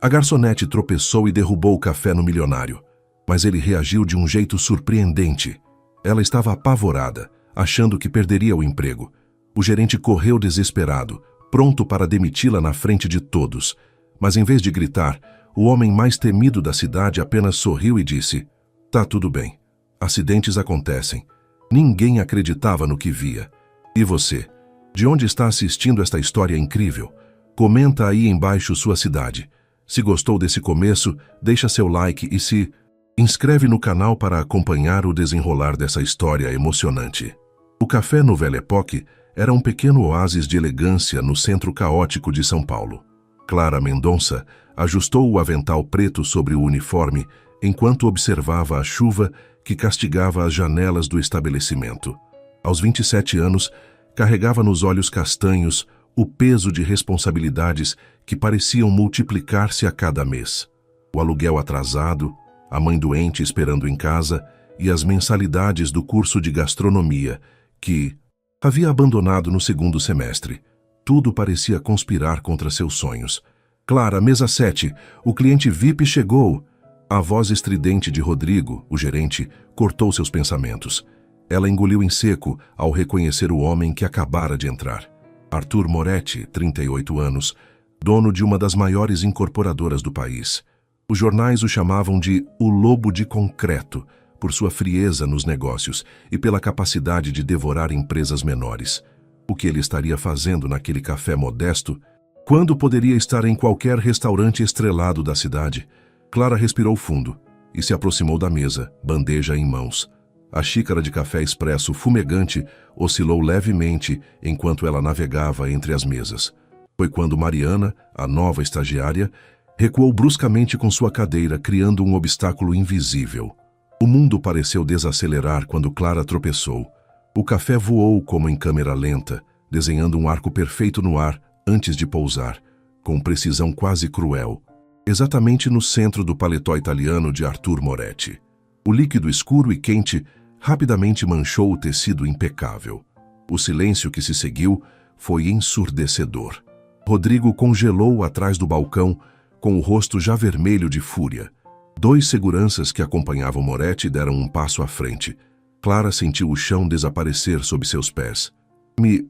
A garçonete tropeçou e derrubou o café no milionário, mas ele reagiu de um jeito surpreendente. Ela estava apavorada, achando que perderia o emprego. O gerente correu desesperado, pronto para demiti-la na frente de todos. Mas em vez de gritar, o homem mais temido da cidade apenas sorriu e disse: "Tá tudo bem. Acidentes acontecem." Ninguém acreditava no que via. E você? De onde está assistindo esta história incrível? Comenta aí embaixo sua cidade. Se gostou desse começo, deixa seu like e se inscreve no canal para acompanhar o desenrolar dessa história emocionante. O Café Nouvelle Époque era um pequeno oásis de elegância no centro caótico de São Paulo. Clara Mendonça ajustou o avental preto sobre o uniforme enquanto observava a chuva que castigava as janelas do estabelecimento. Aos 27 anos, carregava nos olhos castanhos o peso de responsabilidades que pareciam multiplicar-se a cada mês. O aluguel atrasado, a mãe doente esperando em casa e as mensalidades do curso de gastronomia, que havia abandonado no segundo semestre. Tudo parecia conspirar contra seus sonhos. "Clara, mesa 7, o cliente VIP chegou." A voz estridente de Rodrigo, o gerente, cortou seus pensamentos. Ela engoliu em seco ao reconhecer o homem que acabara de entrar. Arthur Moretti, 38 anos, dono de uma das maiores incorporadoras do país. Os jornais o chamavam de o Lobo de Concreto, por sua frieza nos negócios e pela capacidade de devorar empresas menores. O que ele estaria fazendo naquele café modesto, quando poderia estar em qualquer restaurante estrelado da cidade? Clara respirou fundo e se aproximou da mesa, bandeja em mãos. A xícara de café expresso fumegante oscilou levemente enquanto ela navegava entre as mesas. Foi quando Mariana, a nova estagiária, recuou bruscamente com sua cadeira, criando um obstáculo invisível. O mundo pareceu desacelerar quando Clara tropeçou. O café voou como em câmera lenta, desenhando um arco perfeito no ar antes de pousar, com precisão quase cruel, exatamente no centro do paletó italiano de Arthur Moretti. O líquido escuro e quente rapidamente manchou o tecido impecável. O silêncio que se seguiu foi ensurdecedor. Rodrigo congelou atrás do balcão, com o rosto já vermelho de fúria. 2 seguranças que acompanhavam Moretti deram um passo à frente. Clara sentiu o chão desaparecer sob seus pés. Me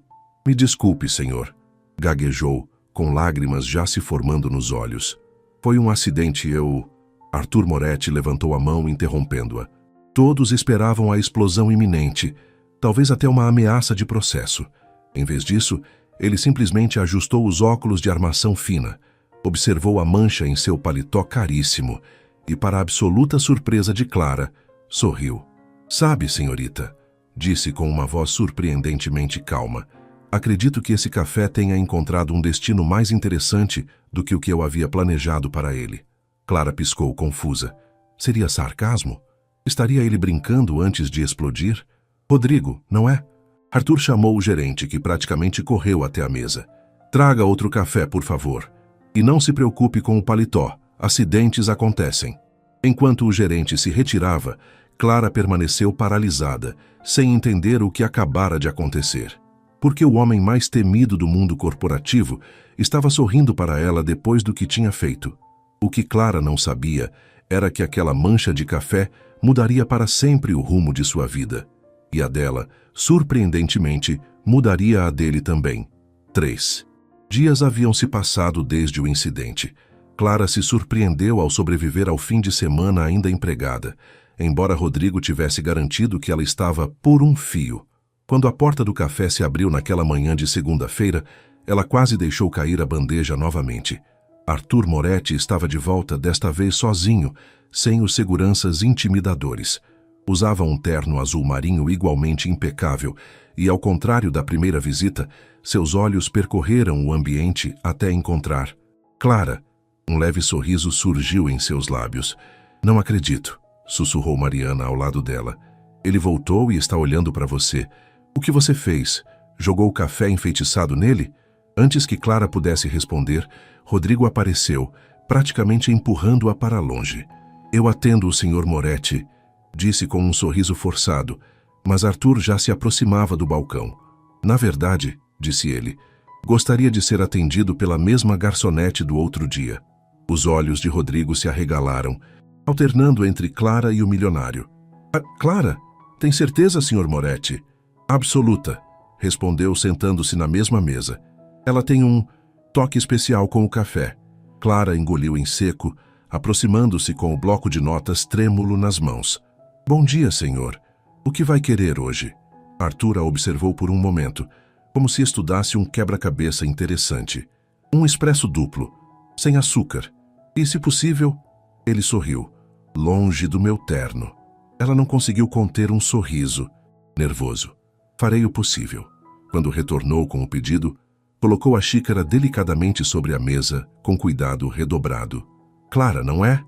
desculpe, senhor, gaguejou, com lágrimas já se formando nos olhos. "Foi um acidente, eu..." Arthur Moretti levantou a mão, interrompendo-a. Todos esperavam a explosão iminente, talvez até uma ameaça de processo. Em vez disso, ele simplesmente ajustou os óculos de armação fina, observou a mancha em seu paletó caríssimo e, para a absoluta surpresa de Clara, sorriu. "Sabe, senhorita", disse com uma voz surpreendentemente calma, "acredito que esse café tenha encontrado um destino mais interessante do que o que eu havia planejado para ele." Clara piscou, confusa. Seria sarcasmo? Estaria ele brincando antes de explodir? "Rodrigo, não é?" Arthur chamou o gerente, que praticamente correu até a mesa. "Traga outro café, por favor. E não se preocupe com o paletó. Acidentes acontecem." Enquanto o gerente se retirava, Clara permaneceu paralisada, sem entender o que acabara de acontecer. Porque o homem mais temido do mundo corporativo estava sorrindo para ela depois do que tinha feito. O que Clara não sabia era que aquela mancha de café mudaria para sempre o rumo de sua vida. E a dela, surpreendentemente, mudaria a dele também. 3 dias haviam se passado desde o incidente. Clara se surpreendeu ao sobreviver ao fim de semana ainda empregada, embora Rodrigo tivesse garantido que ela estava por um fio. Quando a porta do café se abriu naquela manhã de segunda-feira, ela quase deixou cair a bandeja novamente. Arthur Moretti estava de volta, desta vez sozinho, sem os seguranças intimidadores. Usava um terno azul marinho igualmente impecável e, ao contrário da primeira visita, seus olhos percorreram o ambiente até encontrar Clara. Um leve sorriso surgiu em seus lábios. "Não acredito", sussurrou Mariana ao lado dela. "Ele voltou e está olhando para você. O que você fez? Jogou o café enfeitiçado nele?" Antes que Clara pudesse responder, Rodrigo apareceu, praticamente empurrando-a para longe. "Eu atendo o Sr. Moretti", disse com um sorriso forçado, mas Arthur já se aproximava do balcão. "Na verdade", disse ele, "gostaria de ser atendido pela mesma garçonete do outro dia." Os olhos de Rodrigo se arregalaram, alternando entre Clara e o milionário. Clara? Tem certeza, Sr. Moretti? Absoluta, respondeu sentando-se na mesma mesa. Ela tem um toque especial com o café. Clara engoliu em seco, aproximando-se com o bloco de notas trêmulo nas mãos. Bom dia, senhor. O que vai querer hoje? Arthur a observou por um momento, como se estudasse um quebra-cabeça interessante. Um expresso duplo, sem açúcar. E, se possível, ele sorriu. Longe do meu terno. Ela não conseguiu conter um sorriso, nervoso. Farei o possível. Quando retornou com o pedido, colocou a xícara delicadamente sobre a mesa, com cuidado redobrado. Clara, não é?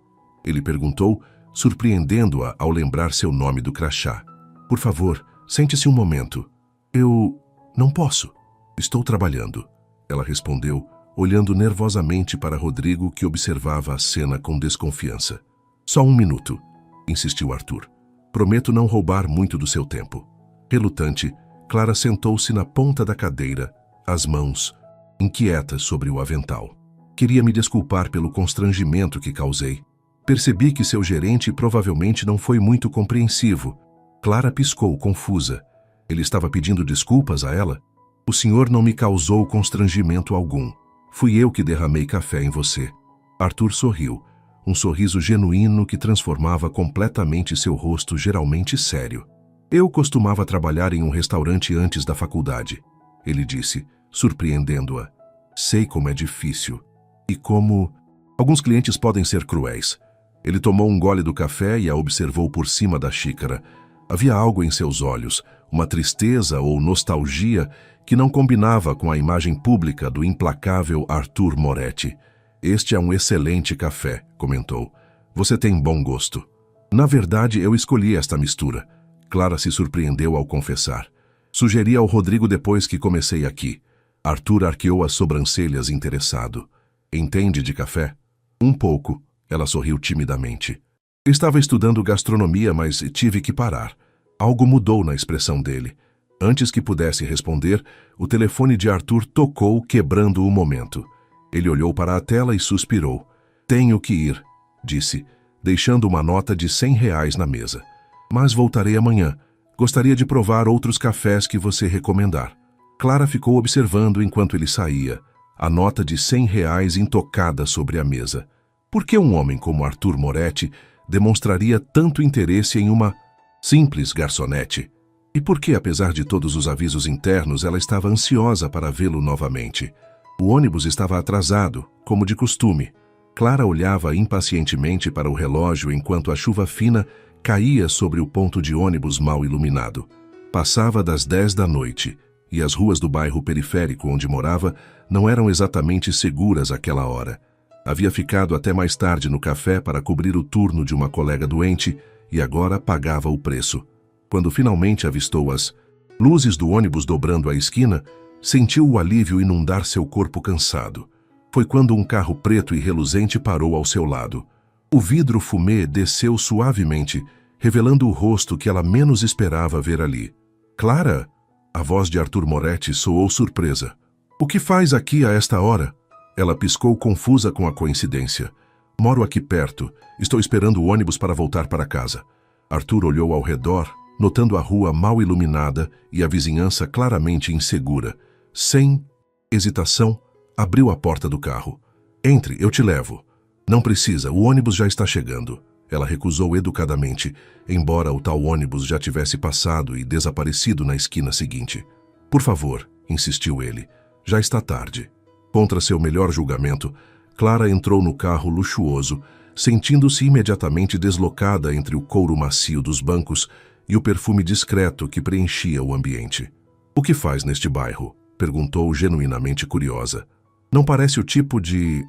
Ele perguntou, surpreendendo-a ao lembrar seu nome do crachá. Por favor, sente-se um momento. Eu não posso. Estou trabalhando. Ela respondeu, olhando nervosamente para Rodrigo, que observava a cena com desconfiança. Só um minuto, insistiu Arthur. Prometo não roubar muito do seu tempo. Relutante, Clara sentou-se na ponta da cadeira, as mãos inquietas sobre o avental. Queria me desculpar pelo constrangimento que causei. Percebi que seu gerente provavelmente não foi muito compreensivo. Clara piscou, confusa. Ele estava pedindo desculpas a ela? O senhor não me causou constrangimento algum. Fui eu que derramei café em você. Arthur sorriu, um sorriso genuíno que transformava completamente seu rosto geralmente sério. Eu costumava trabalhar em um restaurante antes da faculdade, ele disse, surpreendendo-a. Sei como é difícil. E como alguns clientes podem ser cruéis. Ele tomou um gole do café e a observou por cima da xícara. Havia algo em seus olhos, uma tristeza ou nostalgia que não combinava com a imagem pública do implacável Arthur Moretti. Este é um excelente café, comentou. Você tem bom gosto. Na verdade, eu escolhi esta mistura. Clara se surpreendeu ao confessar. Sugeri ao Rodrigo depois que comecei aqui. Arthur arqueou as sobrancelhas interessado. Entende de café? Um pouco. Ela sorriu timidamente. Estava estudando gastronomia, mas tive que parar. Algo mudou na expressão dele. Antes que pudesse responder, o telefone de Arthur tocou, quebrando o momento. Ele olhou para a tela e suspirou. Tenho que ir, disse, deixando uma nota de R$100 na mesa. Mas voltarei amanhã. Gostaria de provar outros cafés que você recomendar. Clara ficou observando enquanto ele saía, a nota de R$100 intocada sobre a mesa. Por que um homem como Arthur Moretti demonstraria tanto interesse em uma simples garçonete? E por que, apesar de todos os avisos internos, ela estava ansiosa para vê-lo novamente? O ônibus estava atrasado, como de costume. Clara olhava impacientemente para o relógio enquanto a chuva fina caía sobre o ponto de ônibus mal iluminado. Passava das 10 da noite, e as ruas do bairro periférico onde morava não eram exatamente seguras àquela hora. Havia ficado até mais tarde no café para cobrir o turno de uma colega doente e agora pagava o preço. Quando finalmente avistou as luzes do ônibus dobrando a esquina, sentiu o alívio inundar seu corpo cansado. Foi quando um carro preto e reluzente parou ao seu lado. O vidro fumê desceu suavemente, revelando o rosto que ela menos esperava ver ali. Clara? A voz de Arthur Moretti soou surpresa. O que faz aqui a esta hora? Ela piscou confusa com a coincidência. Moro aqui perto. Estou esperando o ônibus para voltar para casa. Arthur olhou ao redor, notando a rua mal iluminada e a vizinhança claramente insegura. Sem hesitação, abriu a porta do carro. Entre, eu te levo. Não precisa, o ônibus já está chegando. Ela recusou educadamente, embora o tal ônibus já tivesse passado e desaparecido na esquina seguinte. Por favor, insistiu ele, já está tarde. Contra seu melhor julgamento, Clara entrou no carro luxuoso, sentindo-se imediatamente deslocada entre o couro macio dos bancos e o perfume discreto que preenchia o ambiente. O que faz neste bairro? Perguntou genuinamente curiosa. Não parece o tipo de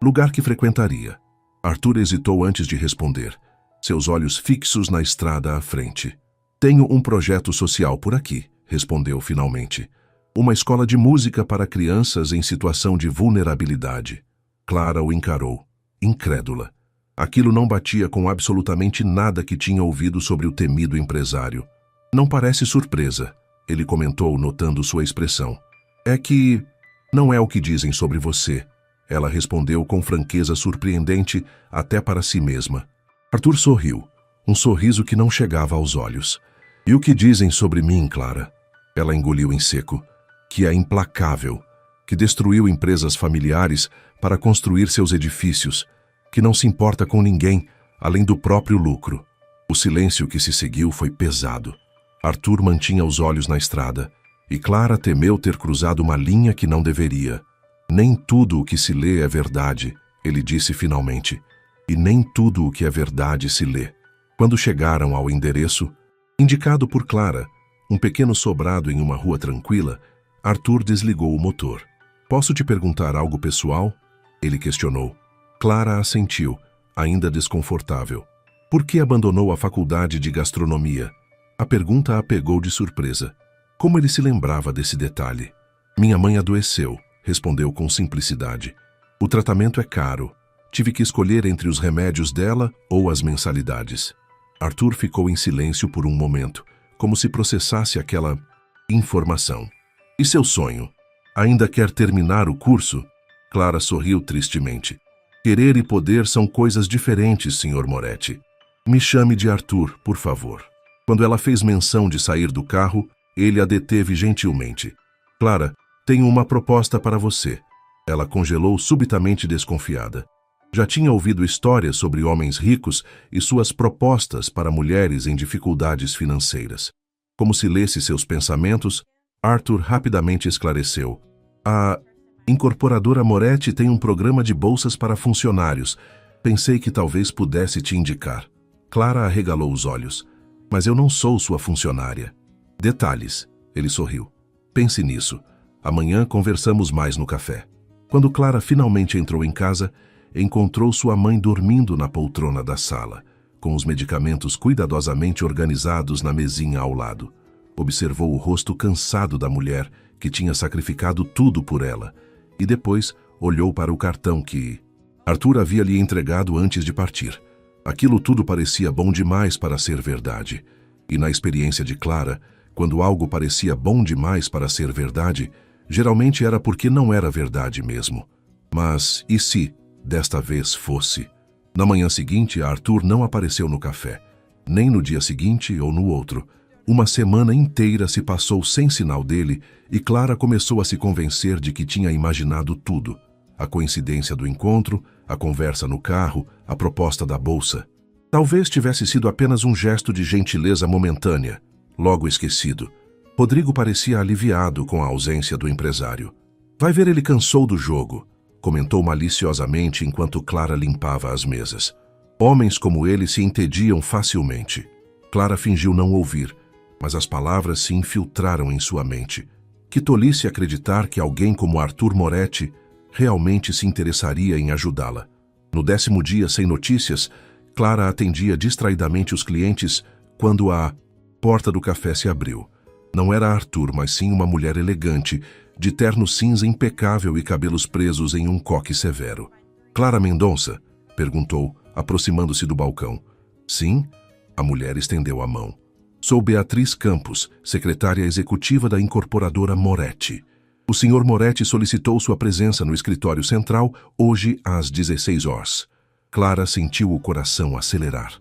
lugar que frequentaria. Arthur hesitou antes de responder, seus olhos fixos na estrada à frente. Tenho um projeto social por aqui, respondeu finalmente. Uma escola de música para crianças em situação de vulnerabilidade. Clara o encarou, incrédula. Aquilo não batia com absolutamente nada que tinha ouvido sobre o temido empresário. Não parece surpresa, ele comentou, notando sua expressão. É que não é o que dizem sobre você. Ela respondeu com franqueza surpreendente até para si mesma. Arthur sorriu, um sorriso que não chegava aos olhos. E o que dizem sobre mim, Clara? Ela engoliu em seco. Que é implacável, que destruiu empresas familiares para construir seus edifícios, que não se importa com ninguém, além do próprio lucro. O silêncio que se seguiu foi pesado. Arthur mantinha os olhos na estrada, e Clara temeu ter cruzado uma linha que não deveria. Nem tudo o que se lê é verdade, ele disse finalmente, e nem tudo o que é verdade se lê. Quando chegaram ao endereço, indicado por Clara, um pequeno sobrado em uma rua tranquila, Arthur desligou o motor. Posso te perguntar algo pessoal? Ele questionou. Clara assentiu, ainda desconfortável. Por que abandonou a faculdade de gastronomia? A pergunta a pegou de surpresa. Como ele se lembrava desse detalhe? Minha mãe adoeceu, respondeu com simplicidade. O tratamento é caro. Tive que escolher entre os remédios dela ou as mensalidades. Arthur ficou em silêncio por um momento, como se processasse aquela informação. E seu sonho? Ainda quer terminar o curso? Clara sorriu tristemente. Querer e poder são coisas diferentes, Sr. Moretti. Me chame de Arthur, por favor. Quando ela fez menção de sair do carro, ele a deteve gentilmente. Clara, tenho uma proposta para você. Ela congelou subitamente desconfiada. Já tinha ouvido histórias sobre homens ricos e suas propostas para mulheres em dificuldades financeiras. Como se lesse seus pensamentos, Arthur rapidamente esclareceu. A incorporadora Moretti tem um programa de bolsas para funcionários. Pensei que talvez pudesse te indicar. Clara arregalou os olhos. Mas eu não sou sua funcionária. Detalhes. Ele sorriu. Pense nisso. Amanhã conversamos mais no café. Quando Clara finalmente entrou em casa, encontrou sua mãe dormindo na poltrona da sala, com os medicamentos cuidadosamente organizados na mesinha ao lado. Observou o rosto cansado da mulher, que tinha sacrificado tudo por ela, e depois olhou para o cartão que Arthur havia lhe entregado antes de partir. Aquilo tudo parecia bom demais para ser verdade. E na experiência de Clara, quando algo parecia bom demais para ser verdade, geralmente era porque não era verdade mesmo. Mas e se, desta vez, fosse? Na manhã seguinte, Arthur não apareceu no café, nem no dia seguinte ou no outro. Uma semana inteira se passou sem sinal dele e Clara começou a se convencer de que tinha imaginado tudo. A coincidência do encontro, a conversa no carro, a proposta da bolsa. Talvez tivesse sido apenas um gesto de gentileza momentânea, logo esquecido. Rodrigo parecia aliviado com a ausência do empresário. Vai ver, ele cansou do jogo, comentou maliciosamente enquanto Clara limpava as mesas. Homens como ele se entediam facilmente. Clara fingiu não ouvir, mas as palavras se infiltraram em sua mente. Que tolice acreditar que alguém como Arthur Moretti realmente se interessaria em ajudá-la. No 10º dia sem notícias, Clara atendia distraidamente os clientes quando a porta do café se abriu. Não era Arthur, mas sim uma mulher elegante, de terno cinza impecável e cabelos presos em um coque severo. Clara Mendonça? Perguntou, aproximando-se do balcão. Sim? A mulher estendeu a mão. Sou Beatriz Campos, secretária executiva da incorporadora Moretti. O Sr. Moretti solicitou sua presença no escritório central hoje às 16 horas. Clara sentiu o coração acelerar.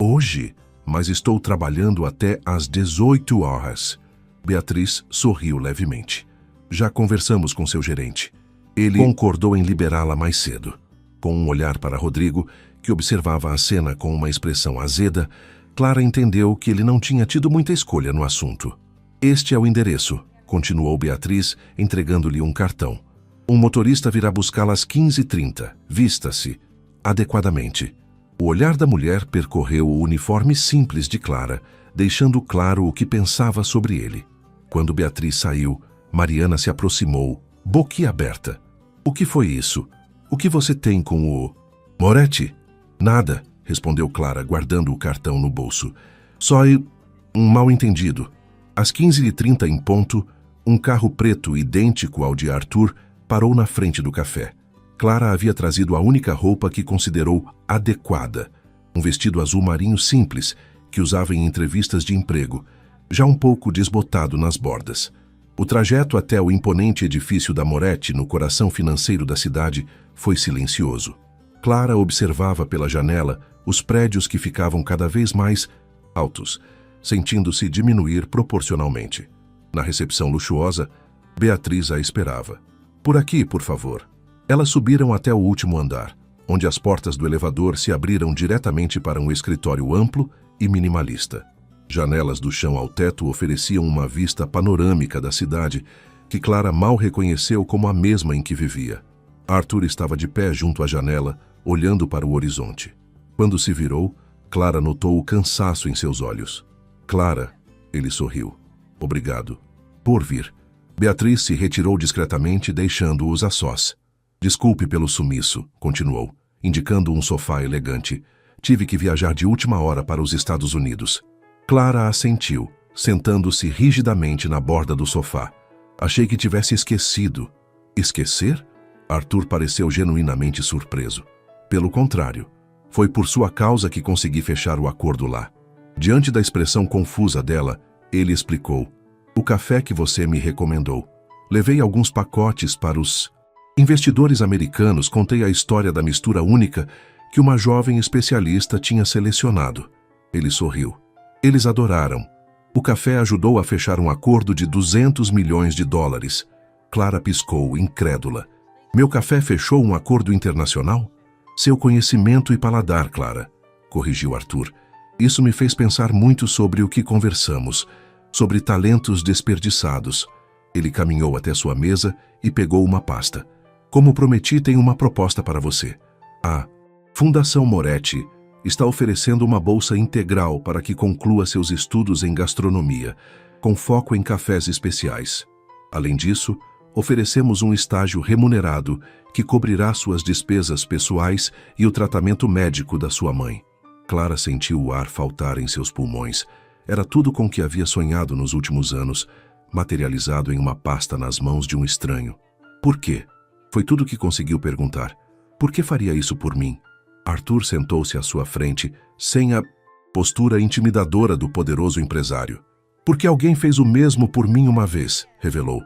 Hoje? Mas estou trabalhando até às 18 horas. Beatriz sorriu levemente. Já conversamos com seu gerente. Ele concordou em liberá-la mais cedo. Com um olhar para Rodrigo, que observava a cena com uma expressão azeda, Clara entendeu que ele não tinha tido muita escolha no assunto. Este é o endereço, continuou Beatriz, entregando-lhe um cartão. Um motorista virá buscá-la às 15h30. Vista-se adequadamente. O olhar da mulher percorreu o uniforme simples de Clara, deixando claro o que pensava sobre ele. Quando Beatriz saiu, Mariana se aproximou, boquiaberta. O que foi isso? O que você tem com o Moretti? Nada, respondeu Clara, guardando o cartão no bolso. Só um mal-entendido. Às 15h30 em ponto, um carro preto idêntico ao de Arthur parou na frente do café. Clara havia trazido a única roupa que considerou adequada, um vestido azul marinho simples, que usava em entrevistas de emprego, já um pouco desbotado nas bordas. O trajeto até o imponente edifício da Moretti, no coração financeiro da cidade, foi silencioso. Clara observava pela janela os prédios que ficavam cada vez mais altos, sentindo-se diminuir proporcionalmente. Na recepção luxuosa, Beatriz a esperava. "Por aqui, por favor." Elas subiram até o último andar, onde as portas do elevador se abriram diretamente para um escritório amplo e minimalista. Janelas do chão ao teto ofereciam uma vista panorâmica da cidade, que Clara mal reconheceu como a mesma em que vivia. Arthur estava de pé junto à janela, olhando para o horizonte. Quando se virou, Clara notou o cansaço em seus olhos. "Clara," ele sorriu. "Obrigado por vir." Beatriz se retirou discretamente, deixando-os a sós. "Desculpe pelo sumiço," continuou, indicando um sofá elegante. "Tive que viajar de última hora para os Estados Unidos." Clara assentiu, sentando-se rigidamente na borda do sofá. "Achei que tivesse esquecido." "Esquecer?" Arthur pareceu genuinamente surpreso. "Pelo contrário, foi por sua causa que consegui fechar o acordo lá." Diante da expressão confusa dela, ele explicou: "O café que você me recomendou. Levei alguns pacotes para os investidores americanos. Contei a história da mistura única que uma jovem especialista tinha selecionado." Ele sorriu. "Eles adoraram. O café ajudou a fechar um acordo de $200 milhões." Clara piscou, incrédula. "Meu café fechou um acordo internacional?" "Seu conhecimento e paladar, Clara," corrigiu Arthur. "Isso me fez pensar muito sobre o que conversamos, sobre talentos desperdiçados." Ele caminhou até sua mesa e pegou uma pasta. "Como prometi, tenho uma proposta para você. A Fundação Moretti está oferecendo uma bolsa integral para que conclua seus estudos em gastronomia, com foco em cafés especiais. Além disso, oferecemos um estágio remunerado que cobrirá suas despesas pessoais e o tratamento médico da sua mãe." Clara sentiu o ar faltar em seus pulmões. Era tudo com que havia sonhado nos últimos anos, materializado em uma pasta nas mãos de um estranho. "Por quê?" Foi tudo que conseguiu perguntar. "Por que faria isso por mim?" Arthur sentou-se à sua frente, sem a postura intimidadora do poderoso empresário. "Porque alguém fez o mesmo por mim uma vez," revelou.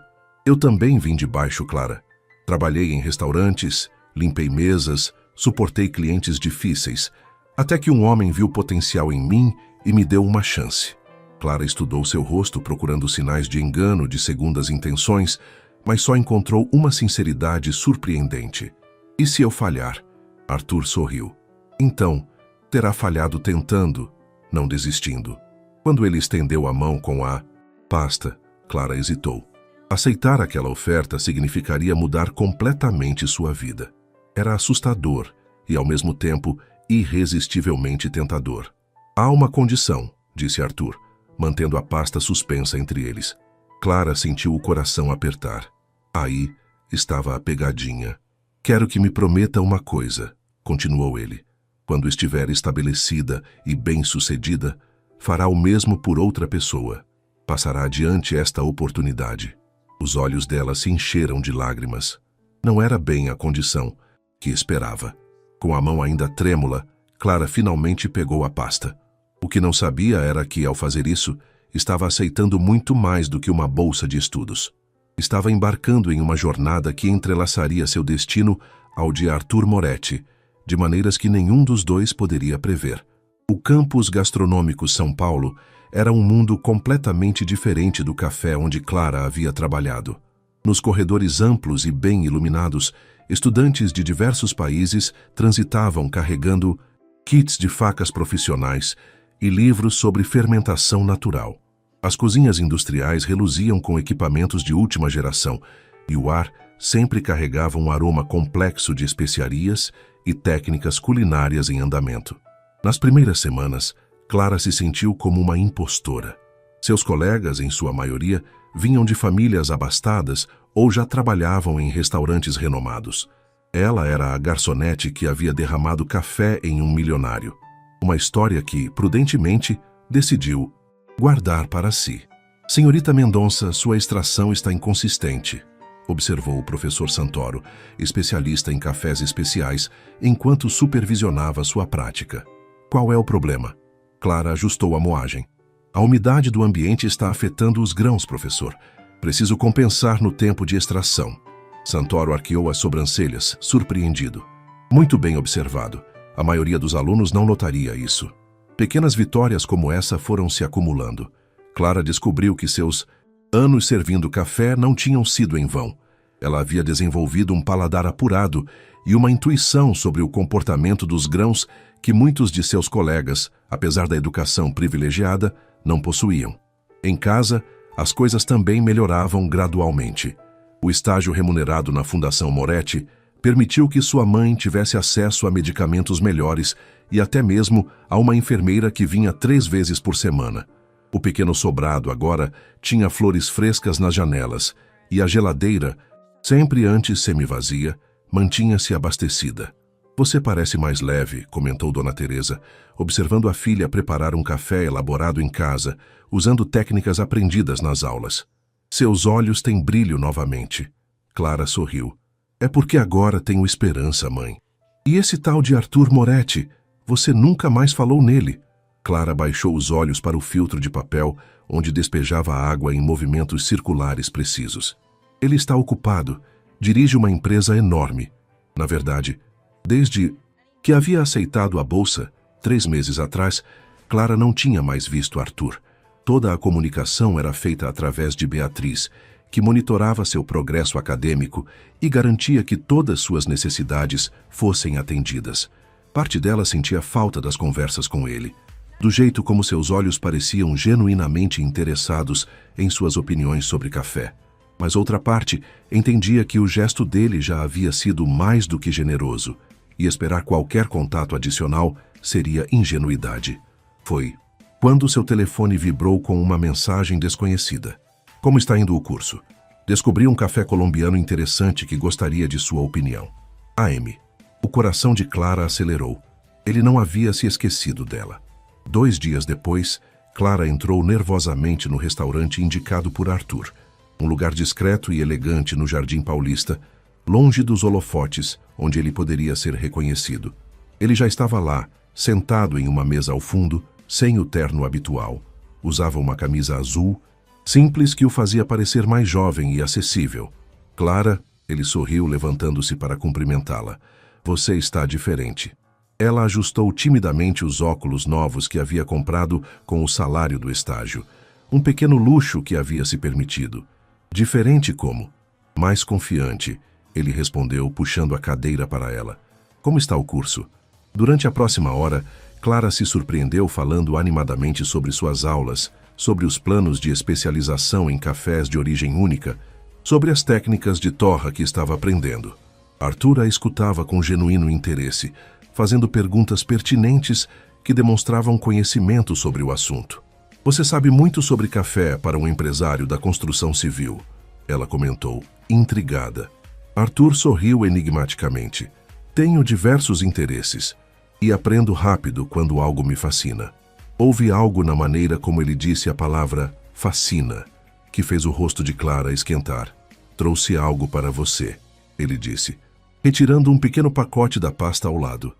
"Eu também vim de baixo, Clara. Trabalhei em restaurantes, limpei mesas, suportei clientes difíceis, até que um homem viu potencial em mim e me deu uma chance." Clara estudou seu rosto procurando sinais de engano, de segundas intenções, mas só encontrou uma sinceridade surpreendente. "E se eu falhar?" Arthur sorriu. "Então, terá falhado tentando, não desistindo." Quando ele estendeu a mão com a pasta, Clara hesitou. Aceitar aquela oferta significaria mudar completamente sua vida. Era assustador e, ao mesmo tempo, irresistivelmente tentador. "Há uma condição," disse Arthur, mantendo a pasta suspensa entre eles. Clara sentiu o coração apertar. Aí estava a pegadinha. "Quero que me prometa uma coisa," continuou ele. "Quando estiver estabelecida e bem-sucedida, fará o mesmo por outra pessoa. Passará adiante esta oportunidade." Os olhos dela se encheram de lágrimas. Não era bem a condição que esperava. Com a mão ainda trêmula, Clara finalmente pegou a pasta. O que não sabia era que, ao fazer isso, estava aceitando muito mais do que uma bolsa de estudos. Estava embarcando em uma jornada que entrelaçaria seu destino ao de Arthur Moretti, de maneiras que nenhum dos dois poderia prever. O campus gastronômico São Paulo era um mundo completamente diferente do café onde Clara havia trabalhado. Nos corredores amplos e bem iluminados, estudantes de diversos países transitavam carregando kits de facas profissionais e livros sobre fermentação natural. As cozinhas industriais reluziam com equipamentos de última geração e o ar sempre carregava um aroma complexo de especiarias e técnicas culinárias em andamento. Nas primeiras semanas, Clara se sentiu como uma impostora. Seus colegas, em sua maioria, vinham de famílias abastadas ou já trabalhavam em restaurantes renomados. Ela era a garçonete que havia derramado café em um milionário. Uma história que, prudentemente, decidiu guardar para si. "Senhorita Mendonça, sua extração está inconsistente", observou o professor Santoro, especialista em cafés especiais, enquanto supervisionava sua prática. "Qual é o problema?" Clara ajustou a moagem. "A umidade do ambiente está afetando os grãos, professor. Preciso compensar no tempo de extração." Santoro arqueou as sobrancelhas, surpreendido. Muito bem observado. A maioria dos alunos não notaria isso. Pequenas vitórias como essa foram se acumulando. Clara descobriu que seus anos servindo café não tinham sido em vão. Ela havia desenvolvido um paladar apurado e uma intuição sobre o comportamento dos grãos que muitos de seus colegas, apesar da educação privilegiada, não possuíam. Em casa, as coisas também melhoravam gradualmente. O estágio remunerado na Fundação Moretti permitiu que sua mãe tivesse acesso a medicamentos melhores e até mesmo a uma enfermeira que vinha 3 vezes por semana. O pequeno sobrado agora tinha flores frescas nas janelas e a geladeira, sempre antes semivazia, mantinha-se abastecida. Você parece mais leve, comentou Dona Teresa, observando a filha preparar um café elaborado em casa, usando técnicas aprendidas nas aulas. Seus olhos têm brilho novamente. Clara sorriu. É porque agora tenho esperança, mãe. E esse tal de Arthur Moretti, você nunca mais falou nele. Clara baixou os olhos para o filtro de papel, onde despejava água em movimentos circulares precisos. Ele está ocupado, dirige uma empresa enorme. Na verdade, desde que havia aceitado a bolsa, 3 meses atrás, Clara não tinha mais visto Arthur. Toda a comunicação era feita através de Beatriz, que monitorava seu progresso acadêmico e garantia que todas suas necessidades fossem atendidas. Parte dela sentia falta das conversas com ele, do jeito como seus olhos pareciam genuinamente interessados em suas opiniões sobre café. Mas outra parte entendia que o gesto dele já havia sido mais do que generoso, e esperar qualquer contato adicional seria ingenuidade. Foi quando seu telefone vibrou com uma mensagem desconhecida. Como está indo o curso? Descobri um café colombiano interessante que gostaria de sua opinião. AM. O coração de Clara acelerou. Ele não havia se esquecido dela. 2 dias depois, Clara entrou nervosamente no restaurante indicado por Arthur. Um lugar discreto e elegante no Jardim Paulista, longe dos holofotes, onde ele poderia ser reconhecido. Ele já estava lá, sentado em uma mesa ao fundo, sem o terno habitual. Usava uma camisa azul, simples, que o fazia parecer mais jovem e acessível. Clara, ele sorriu levantando-se para cumprimentá-la. Você está diferente. Ela ajustou timidamente os óculos novos que havia comprado com o salário do estágio. Um pequeno luxo que havia se permitido. Diferente como? Mais confiante, ele respondeu, puxando a cadeira para ela. Como está o curso? Durante a próxima hora, Clara se surpreendeu falando animadamente sobre suas aulas, sobre os planos de especialização em cafés de origem única, sobre as técnicas de torra que estava aprendendo. Arthur a escutava com genuíno interesse, fazendo perguntas pertinentes que demonstravam conhecimento sobre o assunto. Você sabe muito sobre café para um empresário da construção civil, ela comentou, intrigada. Arthur sorriu enigmaticamente. Tenho diversos interesses e aprendo rápido quando algo me fascina. Houve algo na maneira como ele disse a palavra fascina, que fez o rosto de Clara esquentar. Trouxe algo para você, ele disse, retirando um pequeno pacote da pasta ao lado,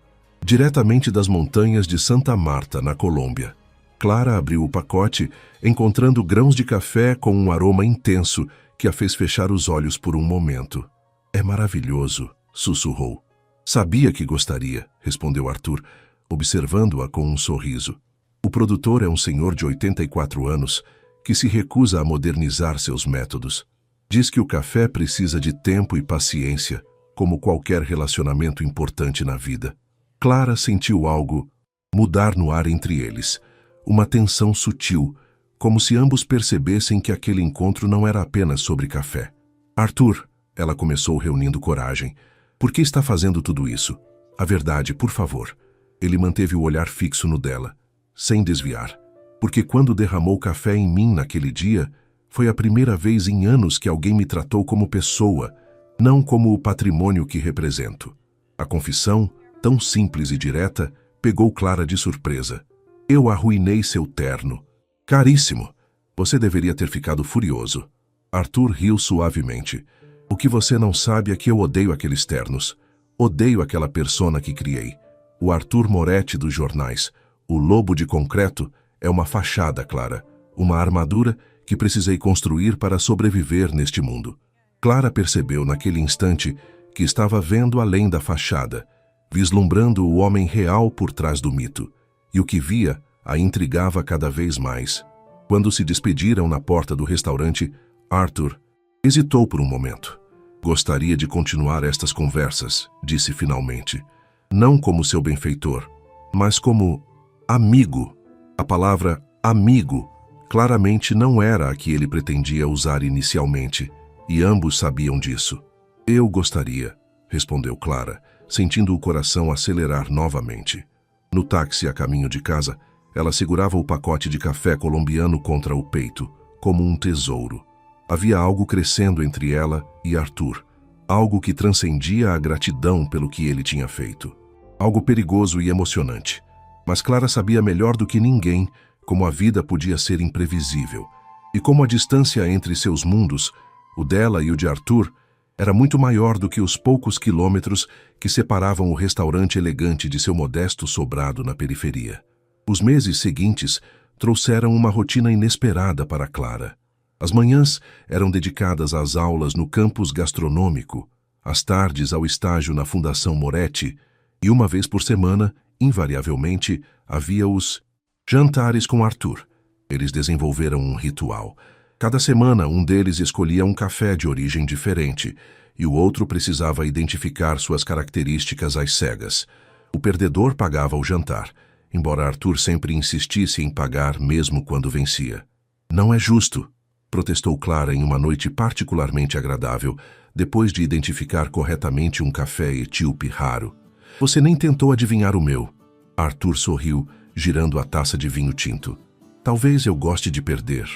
diretamente das montanhas de Santa Marta, na Colômbia. Clara abriu o pacote, encontrando grãos de café com um aroma intenso que a fez fechar os olhos por um momento. É maravilhoso, sussurrou. Sabia que gostaria, respondeu Arthur, observando-a com um sorriso. O produtor é um senhor de 84 anos que se recusa a modernizar seus métodos. Diz que o café precisa de tempo e paciência, como qualquer relacionamento importante na vida. Clara sentiu algo mudar no ar entre eles, uma tensão sutil, como se ambos percebessem que aquele encontro não era apenas sobre café. Arthur, ela começou reunindo coragem, por que está fazendo tudo isso? A verdade, por favor. Ele manteve o olhar fixo no dela, sem desviar. Porque quando derramou café em mim naquele dia, foi a primeira vez em anos que alguém me tratou como pessoa, não como o patrimônio que represento. A confissão, tão simples e direta, pegou Clara de surpresa. Eu arruinei seu terno. Caríssimo. Você deveria ter ficado furioso. Arthur riu suavemente. O que você não sabe é que eu odeio aqueles ternos. Odeio aquela persona que criei. O Arthur Moretti dos jornais, o lobo de concreto, é uma fachada, Clara. Uma armadura que precisei construir para sobreviver neste mundo. Clara percebeu naquele instante que estava vendo além da fachada, vislumbrando o homem real por trás do mito, e o que via a intrigava cada vez mais. Quando se despediram na porta do restaurante, Arthur hesitou por um momento. Gostaria de continuar estas conversas, disse finalmente. Não como seu benfeitor, mas como amigo. A palavra amigo claramente não era a que ele pretendia usar inicialmente, e ambos sabiam disso. Eu gostaria, respondeu Clara, sentindo o coração acelerar novamente. No táxi a caminho de casa, ela segurava o pacote de café colombiano contra o peito, como um tesouro. Havia algo crescendo entre ela e Arthur, algo que transcendia a gratidão pelo que ele tinha feito. Algo perigoso e emocionante. Mas Clara sabia melhor do que ninguém como a vida podia ser imprevisível, e como a distância entre seus mundos, o dela e o de Arthur, era muito maior do que os poucos quilômetros que separavam o restaurante elegante de seu modesto sobrado na periferia. Os meses seguintes trouxeram uma rotina inesperada para Clara. As manhãs eram dedicadas às aulas no campus gastronômico, as tardes ao estágio na Fundação Moretti, e uma vez por semana, invariavelmente, havia os jantares com Arthur. Eles desenvolveram um ritual. Cada semana, um deles escolhia um café de origem diferente, e o outro precisava identificar suas características às cegas. O perdedor pagava o jantar, embora Arthur sempre insistisse em pagar mesmo quando vencia. Não é justo, protestou Clara em uma noite particularmente agradável, depois de identificar corretamente um café etíope raro. Você nem tentou adivinhar o meu. Arthur sorriu, girando a taça de vinho tinto. Talvez eu goste de perder.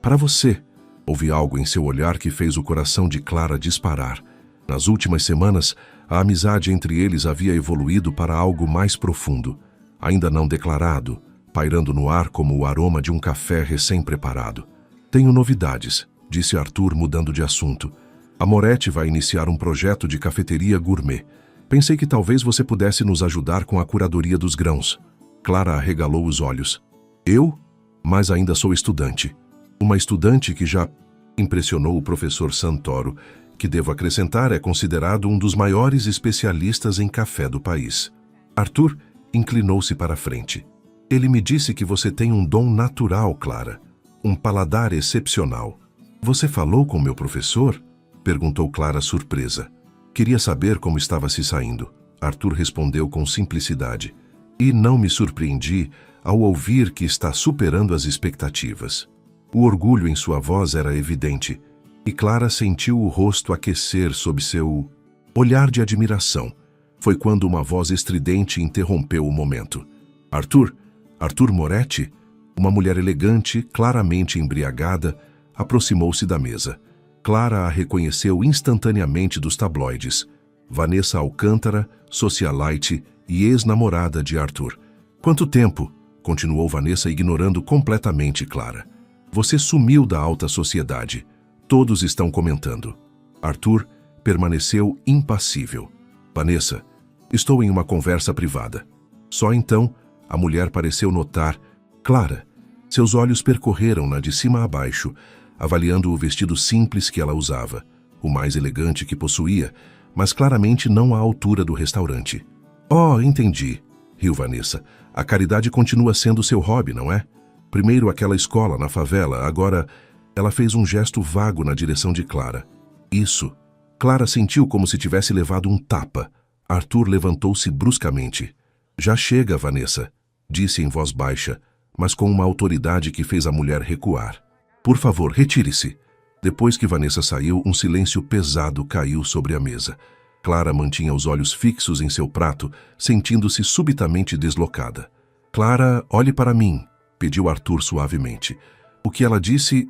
Para você. Houve algo em seu olhar que fez o coração de Clara disparar. Nas últimas semanas, a amizade entre eles havia evoluído para algo mais profundo, ainda não declarado, pairando no ar como o aroma de um café recém-preparado. Tenho novidades, disse Arthur, mudando de assunto. A Moretti vai iniciar um projeto de cafeteria gourmet. Pensei que talvez você pudesse nos ajudar com a curadoria dos grãos. Clara arregalou os olhos. Eu? Mas ainda sou estudante. Uma estudante que já impressionou o professor Santoro, que, devo acrescentar, é considerado um dos maiores especialistas em café do país. Arthur inclinou-se para a frente. Ele me disse que você tem um dom natural, Clara. Um paladar excepcional. Você falou com meu professor? Perguntou Clara surpresa. Queria saber como estava se saindo. Arthur respondeu com simplicidade. E não me surpreendi ao ouvir que está superando as expectativas. O orgulho em sua voz era evidente, e Clara sentiu o rosto aquecer sob seu olhar de admiração. Foi quando uma voz estridente interrompeu o momento. Arthur? Arthur Moretti? Uma mulher elegante, claramente embriagada, aproximou-se da mesa. Clara a reconheceu instantaneamente dos tabloides. Vanessa Alcântara, socialite e ex-namorada de Arthur. Quanto tempo? Continuou Vanessa, ignorando completamente Clara. Você sumiu da alta sociedade. Todos estão comentando. Arthur permaneceu impassível. Vanessa, estou em uma conversa privada. Só então, a mulher pareceu notar. Clara, seus olhos percorreram-na de cima a baixo, avaliando o vestido simples que ela usava, o mais elegante que possuía, mas claramente não à altura do restaurante. Oh, entendi, riu Vanessa. A caridade continua sendo seu hobby, não é? Primeiro aquela escola na favela, agora... Ela fez um gesto vago na direção de Clara. Isso. Clara sentiu como se tivesse levado um tapa. Arthur levantou-se bruscamente. Já chega, Vanessa, disse em voz baixa, mas com uma autoridade que fez a mulher recuar. Por favor, retire-se. Depois que Vanessa saiu, um silêncio pesado caiu sobre a mesa. Clara mantinha os olhos fixos em seu prato, sentindo-se subitamente deslocada. Clara, olhe para mim, pediu Arthur suavemente. O que ela disse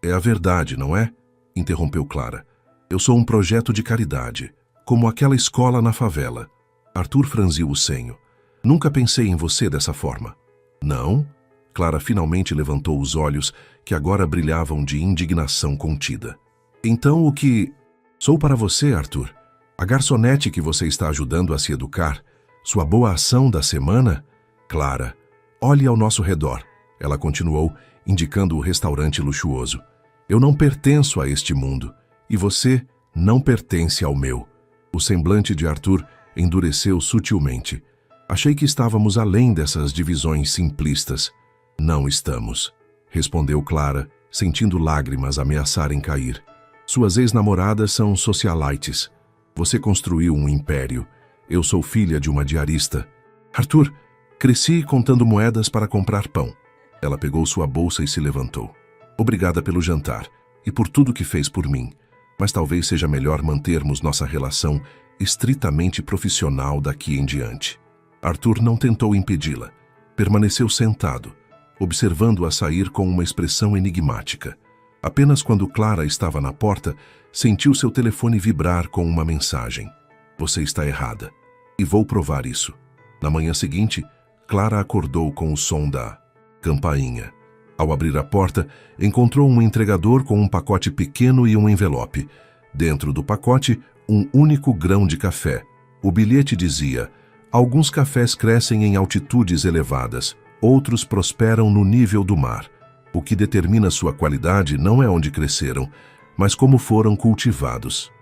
é a verdade, não é? Interrompeu Clara. Eu sou um projeto de caridade, como aquela escola na favela. Arthur franziu o senho. Nunca pensei em você dessa forma. Não? Clara finalmente levantou os olhos, que agora brilhavam de indignação contida. Então o que... Sou para você, Arthur. A garçonete que você está ajudando a se educar. Sua boa ação da semana? Clara, olhe ao nosso redor. Ela continuou, indicando o restaurante luxuoso. Eu não pertenço a este mundo, E você não pertence ao meu. O semblante de Arthur endureceu sutilmente. Achei que estávamos além dessas divisões simplistas. Não estamos, respondeu Clara, sentindo lágrimas ameaçarem cair. Suas ex-namoradas são socialites. Você construiu um império. Eu sou filha de uma diarista. Arthur, cresci contando moedas para comprar pão. Ela pegou sua bolsa e se levantou. Obrigada pelo jantar e por tudo que fez por mim. Mas talvez seja melhor mantermos nossa relação estritamente profissional daqui em diante. Arthur não tentou impedi-la. Permaneceu sentado, observando-a sair com uma expressão enigmática. Apenas quando Clara estava na porta, sentiu seu telefone vibrar com uma mensagem. Você está errada. E vou provar isso. Na manhã seguinte, Clara acordou com o som da campainha. Ao abrir a porta, encontrou um entregador com um pacote pequeno e um envelope. Dentro do pacote, um único grão de café. O bilhete dizia: alguns cafés crescem em altitudes elevadas, outros prosperam no nível do mar. O que determina sua qualidade não é onde cresceram, mas como foram cultivados.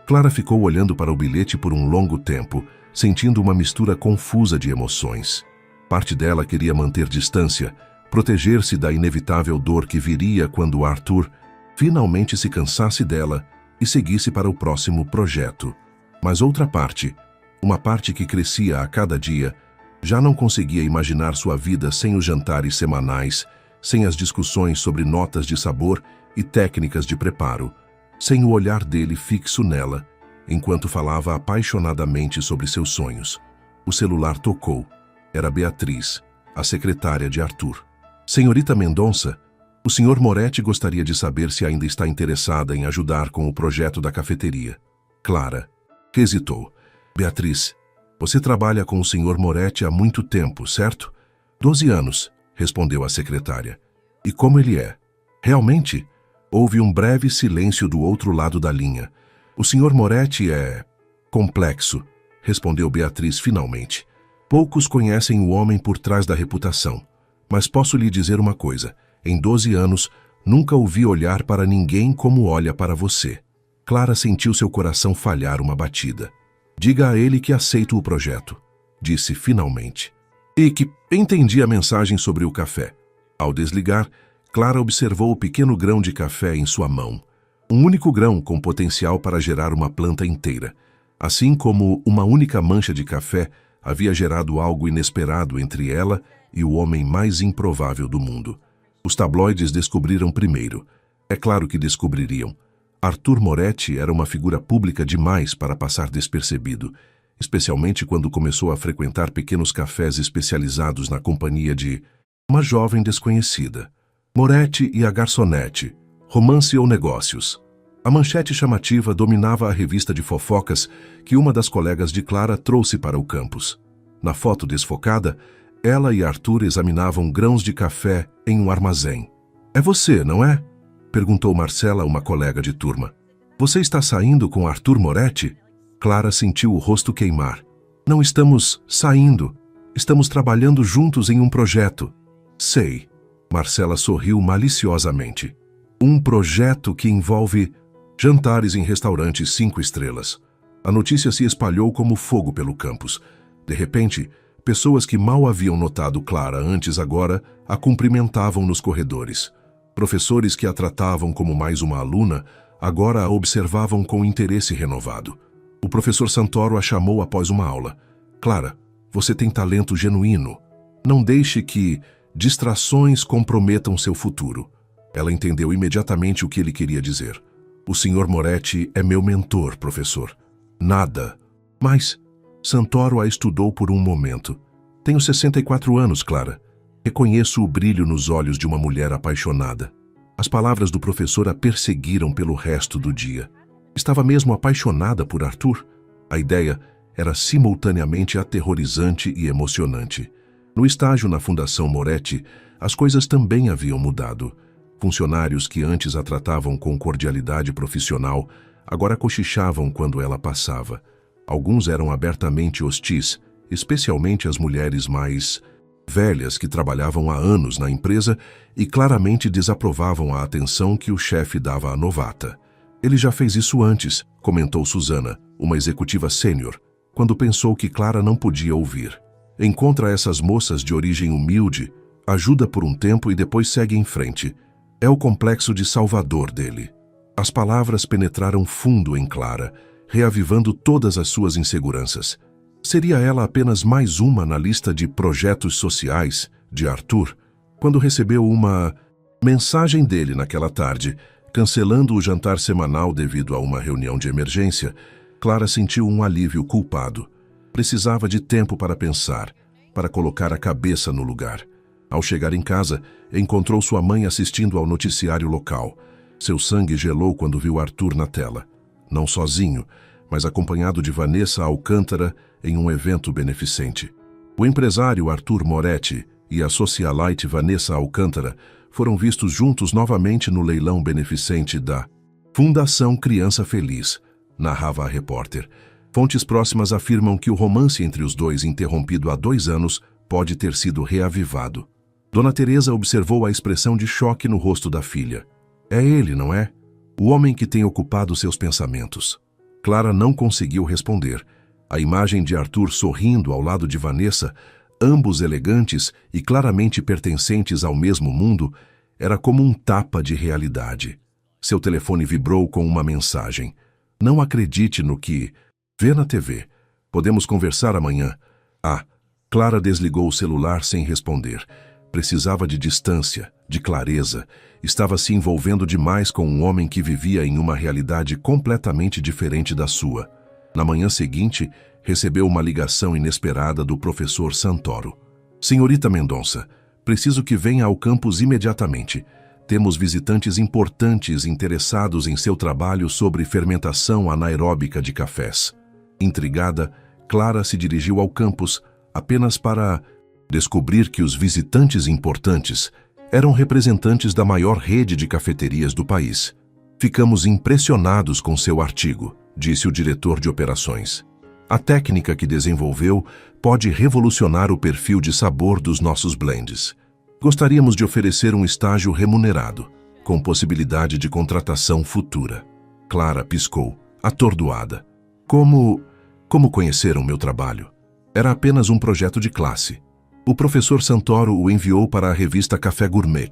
Clara ficou olhando para o bilhete por um longo tempo, sentindo uma mistura confusa de emoções. Parte dela queria manter distância, proteger-se da inevitável dor que viria quando Arthur finalmente se cansasse dela e seguisse para o próximo projeto. Mas outra parte, uma parte que crescia a cada dia, já não conseguia imaginar sua vida sem os jantares semanais, sem as discussões sobre notas de sabor e técnicas de preparo, sem o olhar dele fixo nela, enquanto falava apaixonadamente sobre seus sonhos. O celular tocou. Era Beatriz, a secretária de Arthur. Senhorita Mendonça, o Sr. Moretti gostaria de saber se ainda está interessada em ajudar com o projeto da cafeteria. Clara hesitou. Beatriz, você trabalha com o Sr. Moretti há muito tempo, certo? 12 anos, respondeu a secretária. E como ele é? Realmente? Houve um breve silêncio do outro lado da linha. O Sr. Moretti é complexo, respondeu Beatriz finalmente. Poucos conhecem o homem por trás da reputação. Mas posso lhe dizer uma coisa. Em 12 anos, nunca o vi olhar para ninguém como olha para você. Clara sentiu seu coração falhar uma batida. Diga a ele que aceito o projeto, disse finalmente. E que entendi a mensagem sobre o café. Ao desligar, Clara observou o pequeno grão de café em sua mão. Um único grão com potencial para gerar uma planta inteira. Assim como uma única mancha de café havia gerado algo inesperado entre ela e o homem mais improvável do mundo. Os tabloides descobriram primeiro. É claro que descobririam. Arthur Moretti era uma figura pública demais para passar despercebido, especialmente quando começou a frequentar pequenos cafés especializados na companhia de uma jovem desconhecida. Moretti e a garçonete, romance ou negócios. A manchete chamativa dominava a revista de fofocas que uma das colegas de Clara trouxe para o campus. Na foto desfocada, ela e Arthur examinavam grãos de café em um armazém. É você, não é? Perguntou Marcela, uma colega de turma. Você está saindo com Arthur Moretti? Clara sentiu o rosto queimar. Não estamos saindo. Estamos trabalhando juntos em um projeto. Sei. Marcela sorriu maliciosamente. Um projeto que envolve jantares em restaurantes 5 estrelas. A notícia se espalhou como fogo pelo campus. De repente, pessoas que mal haviam notado Clara antes agora a cumprimentavam nos corredores. Professores que a tratavam como mais uma aluna agora a observavam com interesse renovado. O professor Santoro a chamou após uma aula. Clara, você tem talento genuíno. Não deixe que distrações comprometam seu futuro. Ela entendeu imediatamente o que ele queria dizer. O Sr. Moretti é meu mentor, professor. Nada. Mas Santoro a estudou por um momento. Tenho 64 anos, Clara. Reconheço o brilho nos olhos de uma mulher apaixonada. As palavras do professor a perseguiram pelo resto do dia. Estava mesmo apaixonada por Arthur? A ideia era simultaneamente aterrorizante e emocionante. No estágio na Fundação Moretti, as coisas também haviam mudado. Funcionários que antes a tratavam com cordialidade profissional, agora cochichavam quando ela passava. Alguns eram abertamente hostis, especialmente as mulheres mais velhas que trabalhavam há anos na empresa e claramente desaprovavam a atenção que o chefe dava à novata. Ele já fez isso antes, comentou Susana, uma executiva sênior, quando pensou que Clara não podia ouvir. Encontra essas moças de origem humilde, ajuda por um tempo e depois segue em frente. É o complexo de Salvador dele. As palavras penetraram fundo em Clara, reavivando todas as suas inseguranças. Seria ela apenas mais uma na lista de projetos sociais de Arthur, quando recebeu uma mensagem dele naquela tarde, cancelando o jantar semanal devido a uma reunião de emergência. Clara sentiu um alívio culpado. Precisava de tempo para pensar, para colocar a cabeça no lugar. Ao chegar em casa, encontrou sua mãe assistindo ao noticiário local. Seu sangue gelou quando viu Arthur na tela. Não sozinho, mas acompanhado de Vanessa Alcântara em um evento beneficente. O empresário Arthur Moretti e a socialite Vanessa Alcântara foram vistos juntos novamente no leilão beneficente da Fundação Criança Feliz, narrava a repórter. Fontes próximas afirmam que o romance entre os dois, interrompido há 2 anos, pode ter sido reavivado. Dona Teresa observou a expressão de choque no rosto da filha. É ele, não é? O homem que tem ocupado seus pensamentos. Clara não conseguiu responder. A imagem de Arthur sorrindo ao lado de Vanessa, ambos elegantes e claramente pertencentes ao mesmo mundo, era como um tapa de realidade. Seu telefone vibrou com uma mensagem. Não acredite no que vê na TV. Podemos conversar amanhã. Clara desligou o celular sem responder. Precisava de distância, de clareza. Estava se envolvendo demais com um homem que vivia em uma realidade completamente diferente da sua. Na manhã seguinte, recebeu uma ligação inesperada do professor Santoro. Senhorita Mendonça, preciso que venha ao campus imediatamente. Temos visitantes importantes interessados em seu trabalho sobre fermentação anaeróbica de cafés. Intrigada, Clara se dirigiu ao campus apenas para descobrir que os visitantes importantes eram representantes da maior rede de cafeterias do país. Ficamos impressionados com seu artigo, disse o diretor de operações. A técnica que desenvolveu pode revolucionar o perfil de sabor dos nossos blends. Gostaríamos de oferecer um estágio remunerado, com possibilidade de contratação futura. Clara piscou, atordoada. Como conheceram meu trabalho? Era apenas um projeto de classe. O professor Santoro o enviou para a revista Café Gourmet,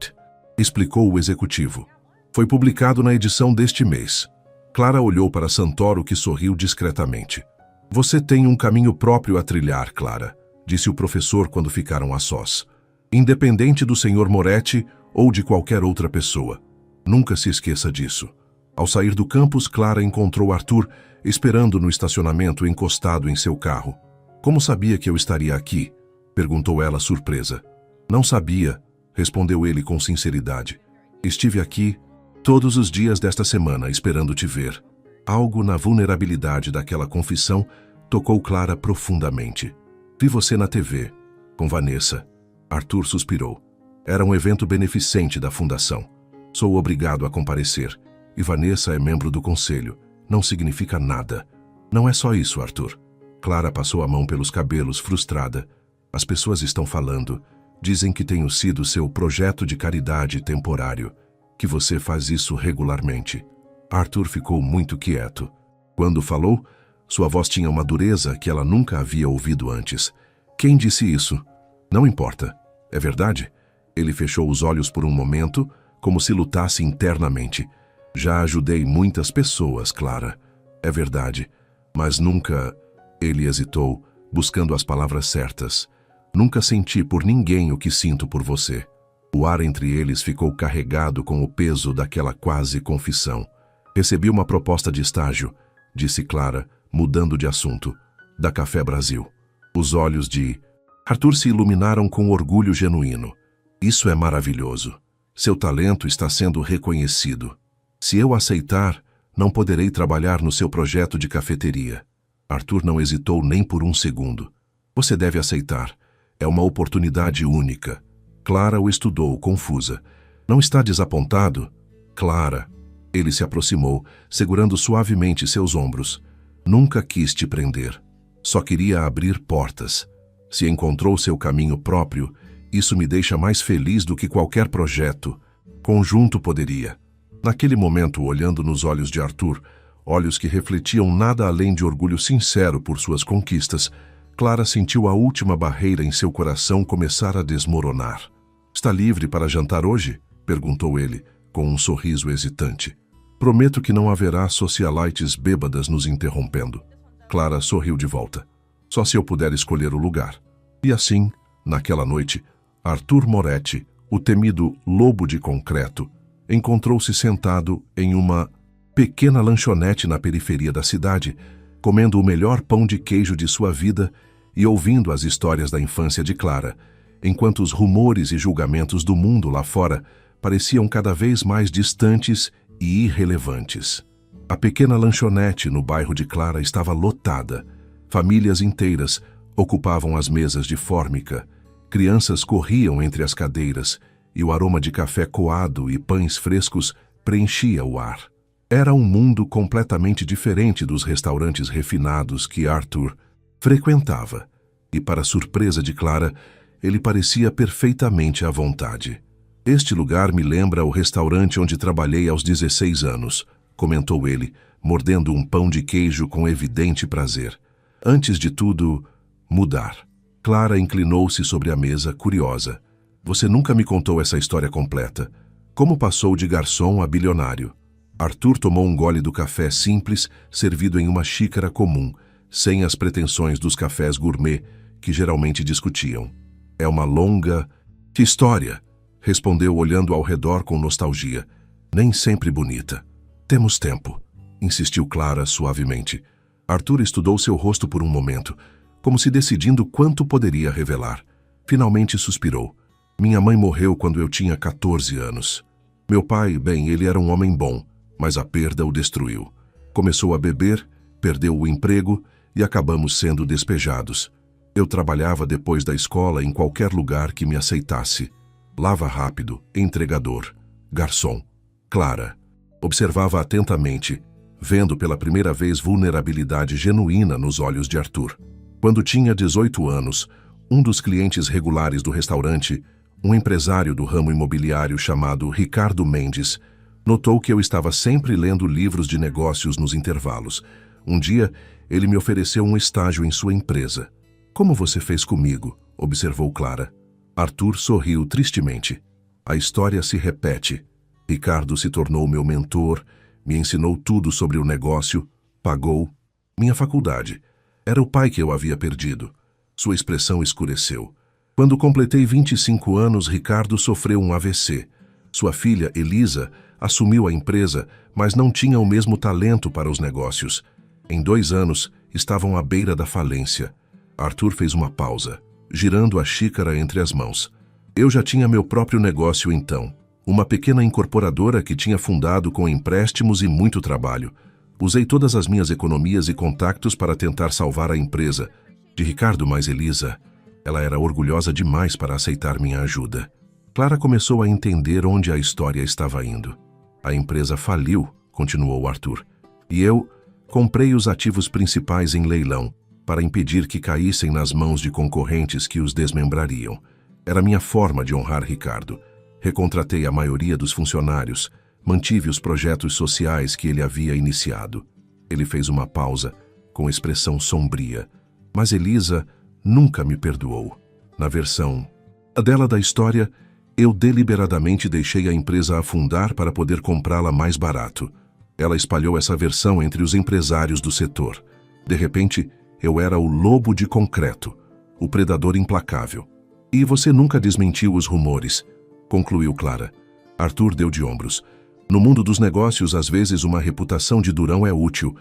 explicou o executivo. Foi publicado na edição deste mês. Clara olhou para Santoro, que sorriu discretamente. Você tem um caminho próprio a trilhar, Clara, disse o professor quando ficaram a sós. Independente do Sr. Moretti ou de qualquer outra pessoa. Nunca se esqueça disso. Ao sair do campus, Clara encontrou Arthur esperando no estacionamento encostado em seu carro. Como sabia que eu estaria aqui? Perguntou ela surpresa. Não sabia, respondeu ele com sinceridade. Estive aqui todos os dias desta semana esperando te ver. Algo na vulnerabilidade daquela confissão tocou Clara profundamente. Vi você na TV, com Vanessa. Arthur suspirou. Era um evento beneficente da fundação. Sou obrigado a comparecer. E Vanessa é membro do conselho. Não significa nada. Não é só isso, Arthur. Clara passou a mão pelos cabelos, frustrada. As pessoas estão falando. Dizem que tenho sido seu projeto de caridade temporário. Que você faz isso regularmente. Arthur ficou muito quieto. Quando falou, sua voz tinha uma dureza que ela nunca havia ouvido antes. Quem disse isso? Não importa. É verdade? Ele fechou os olhos por um momento, como se lutasse internamente. Já ajudei muitas pessoas, Clara. É verdade. Mas nunca... Ele hesitou, buscando as palavras certas. Nunca senti por ninguém o que sinto por você. O ar entre eles ficou carregado com o peso daquela quase confissão. Recebi uma proposta de estágio, disse Clara, mudando de assunto, da Café Brasil. Os olhos de Arthur se iluminaram com orgulho genuíno. Isso é maravilhoso. Seu talento está sendo reconhecido. Se eu aceitar, não poderei trabalhar no seu projeto de cafeteria. Arthur não hesitou nem por um segundo. Você deve aceitar. É uma oportunidade única. Clara o estudou, confusa. Não está desapontado? Clara. Ele se aproximou, segurando suavemente seus ombros. Nunca quis te prender. Só queria abrir portas. Se encontrou seu caminho próprio, isso me deixa mais feliz do que qualquer projeto conjunto poderia. Naquele momento, olhando nos olhos de Arthur, olhos que refletiam nada além de orgulho sincero por suas conquistas, Clara sentiu a última barreira em seu coração começar a desmoronar. "Está livre para jantar hoje?" perguntou ele, com um sorriso hesitante. "Prometo que não haverá socialites bêbadas nos interrompendo." Clara sorriu de volta. "Só se eu puder escolher o lugar." E assim, naquela noite, Arthur Moretti, o temido lobo de concreto, encontrou-se sentado em uma pequena lanchonete na periferia da cidade, comendo o melhor pão de queijo de sua vida e ouvindo as histórias da infância de Clara, enquanto os rumores e julgamentos do mundo lá fora pareciam cada vez mais distantes e irrelevantes. A pequena lanchonete no bairro de Clara estava lotada. Famílias inteiras ocupavam as mesas de fórmica, crianças corriam entre as cadeiras e o aroma de café coado e pães frescos preenchia o ar. Era um mundo completamente diferente dos restaurantes refinados que Arthur frequentava, e para surpresa de Clara, ele parecia perfeitamente à vontade. "Este lugar me lembra o restaurante onde trabalhei aos 16 anos, comentou ele, mordendo um pão de queijo com evidente prazer. "Antes de tudo, mudar." Clara inclinou-se sobre a mesa, curiosa. "Você nunca me contou essa história completa. Como passou de garçom a bilionário?" Arthur tomou um gole do café simples, servido em uma xícara comum, sem as pretensões dos cafés gourmet que geralmente discutiam. "É uma longa história", respondeu olhando ao redor com nostalgia. "Nem sempre bonita." "Temos tempo", insistiu Clara suavemente. Arthur estudou seu rosto por um momento, como se decidindo quanto poderia revelar. Finalmente suspirou. "Minha mãe morreu quando eu tinha 14 anos. Meu pai, bem, ele era um homem bom, mas a perda o destruiu. Começou a beber, perdeu o emprego e acabamos sendo despejados. Eu trabalhava depois da escola em qualquer lugar que me aceitasse. Lava rápido, entregador, garçom." Clara observava atentamente, vendo pela primeira vez vulnerabilidade genuína nos olhos de Arthur. Quando tinha 18 anos, um dos clientes regulares do restaurante, um empresário do ramo imobiliário chamado Ricardo Mendes, notou que eu estava sempre lendo livros de negócios nos intervalos. Um dia, ele me ofereceu um estágio em sua empresa. "Como você fez comigo?" observou Clara. Arthur sorriu tristemente. "A história se repete. Ricardo se tornou meu mentor, me ensinou tudo sobre o negócio, pagou minha faculdade. Era o pai que eu havia perdido." Sua expressão escureceu. "Quando completei 25 anos, Ricardo sofreu um AVC. Sua filha, Elisa, assumiu a empresa, mas não tinha o mesmo talento para os negócios. Em 2 anos, estavam à beira da falência." Arthur fez uma pausa, girando a xícara entre as mãos. "Eu já tinha meu próprio negócio então. Uma pequena incorporadora que tinha fundado com empréstimos e muito trabalho. Usei todas as minhas economias e contactos para tentar salvar a empresa. De Ricardo mais Elisa, ela era orgulhosa demais para aceitar minha ajuda." Clara começou a entender onde a história estava indo. "A empresa faliu", continuou Arthur, "e eu comprei os ativos principais em leilão, para impedir que caíssem nas mãos de concorrentes que os desmembrariam. Era minha forma de honrar Ricardo. Recontratei a maioria dos funcionários, mantive os projetos sociais que ele havia iniciado." Ele fez uma pausa, com expressão sombria. "Mas Elisa nunca me perdoou. Na versão dela da história, eu deliberadamente deixei a empresa afundar para poder comprá-la mais barato. Ela espalhou essa versão entre os empresários do setor. De repente, eu era o lobo de concreto, o predador implacável. E você nunca desmentiu os rumores", concluiu Clara. Arthur deu de ombros. "No mundo dos negócios, às vezes uma reputação de durão é útil.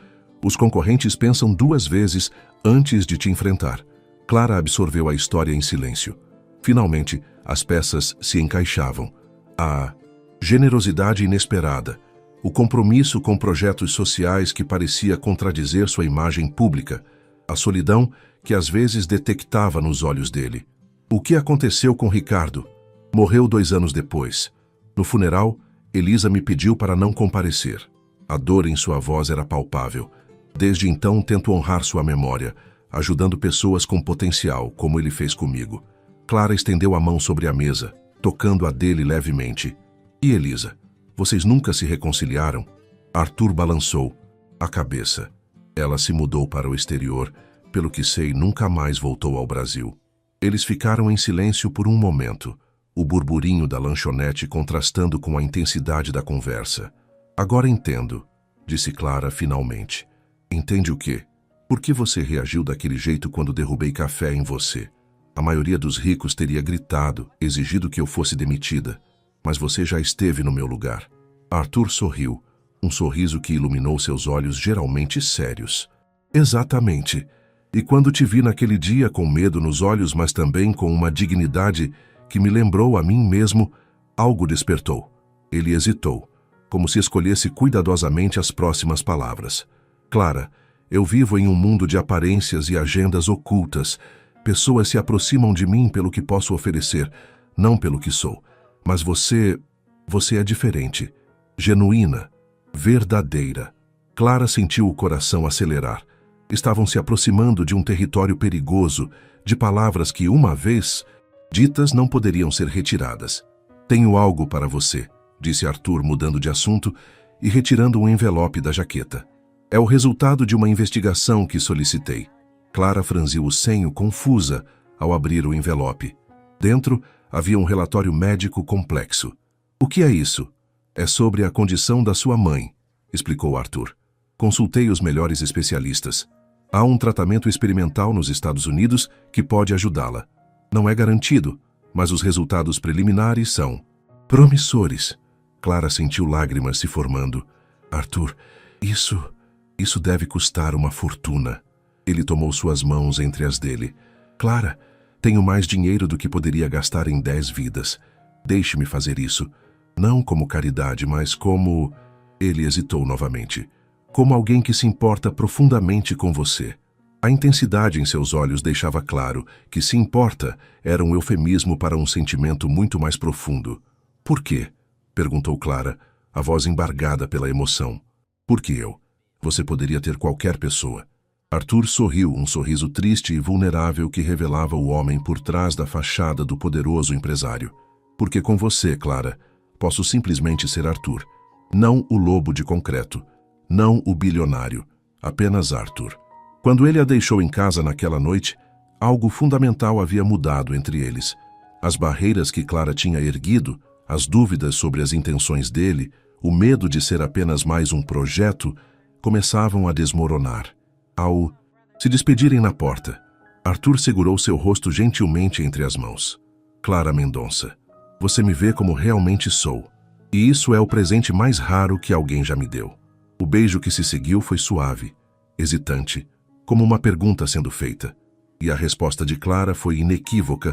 Os concorrentes pensam 2 vezes antes de te enfrentar." Clara absorveu a história em silêncio. Finalmente, as peças se encaixavam. A generosidade inesperada, o compromisso com projetos sociais que parecia contradizer sua imagem pública, a solidão que às vezes detectava nos olhos dele. "O que aconteceu com Ricardo?" "Morreu 2 anos depois. No funeral, Elisa me pediu para não comparecer. A dor em sua voz era palpável. Desde então tento honrar sua memória, ajudando pessoas com potencial, como ele fez comigo." Clara estendeu a mão sobre a mesa, tocando a dele levemente. "E Elisa? Vocês nunca se reconciliaram? Arthur balançou a cabeça. Ela se mudou para o exterior, pelo que sei, nunca mais voltou ao Brasil. Eles ficaram em silêncio por um momento, o burburinho da lanchonete contrastando com a intensidade da conversa. Agora entendo, disse Clara finalmente. Entende o quê? Por que você reagiu daquele jeito quando derrubei café em você? A maioria dos ricos teria gritado, exigido que eu fosse demitida. Mas você já esteve no meu lugar. Arthur sorriu, um sorriso que iluminou seus olhos geralmente sérios. Exatamente. E quando te vi naquele dia com medo nos olhos, mas também com uma dignidade que me lembrou a mim mesmo, algo despertou. Ele hesitou, como se escolhesse cuidadosamente as próximas palavras. Clara, eu vivo em um mundo de aparências e agendas ocultas. Pessoas se aproximam de mim pelo que posso oferecer, não pelo que sou. Mas você é diferente, genuína, verdadeira. Clara sentiu o coração acelerar. Estavam se aproximando de um território perigoso, de palavras que, uma vez ditas, não poderiam ser retiradas. Tenho algo para você, disse Arthur, mudando de assunto e retirando um envelope da jaqueta. É o resultado de uma investigação que solicitei. Clara franziu o senho, confusa, ao abrir o envelope. Dentro havia um relatório médico complexo. O que é isso? É sobre a condição da sua mãe, explicou Arthur. Consultei os melhores especialistas. Há um tratamento experimental nos Estados Unidos que pode ajudá-la. Não é garantido, mas os resultados preliminares são promissores. Clara sentiu lágrimas se formando. Arthur, isso deve custar uma fortuna. Ele tomou suas mãos entre as dele. Clara, tenho mais dinheiro do que poderia gastar em 10 vidas. Deixe-me fazer isso. Não como caridade, mas como... Ele hesitou novamente. Como alguém que se importa profundamente com você. A intensidade em seus olhos deixava claro que se importa era um eufemismo para um sentimento muito mais profundo. Por quê? Perguntou Clara, a voz embargada pela emoção. Por que eu? Você poderia ter qualquer pessoa. Arthur sorriu, um sorriso triste e vulnerável que revelava o homem por trás da fachada do poderoso empresário. Porque com você, Clara, posso simplesmente ser Arthur. Não o lobo de concreto. Não o bilionário. Apenas Arthur. Quando ele a deixou em casa naquela noite, algo fundamental havia mudado entre eles. As barreiras que Clara tinha erguido, as dúvidas sobre as intenções dele, o medo de ser apenas mais um projeto, começavam a desmoronar. Ao se despedirem na porta, Arthur segurou seu rosto gentilmente entre as mãos. Clara Mendonça, você me vê como realmente sou. E isso é o presente mais raro que alguém já me deu. O beijo que se seguiu foi suave, hesitante, como uma pergunta sendo feita. E a resposta de Clara foi inequívoca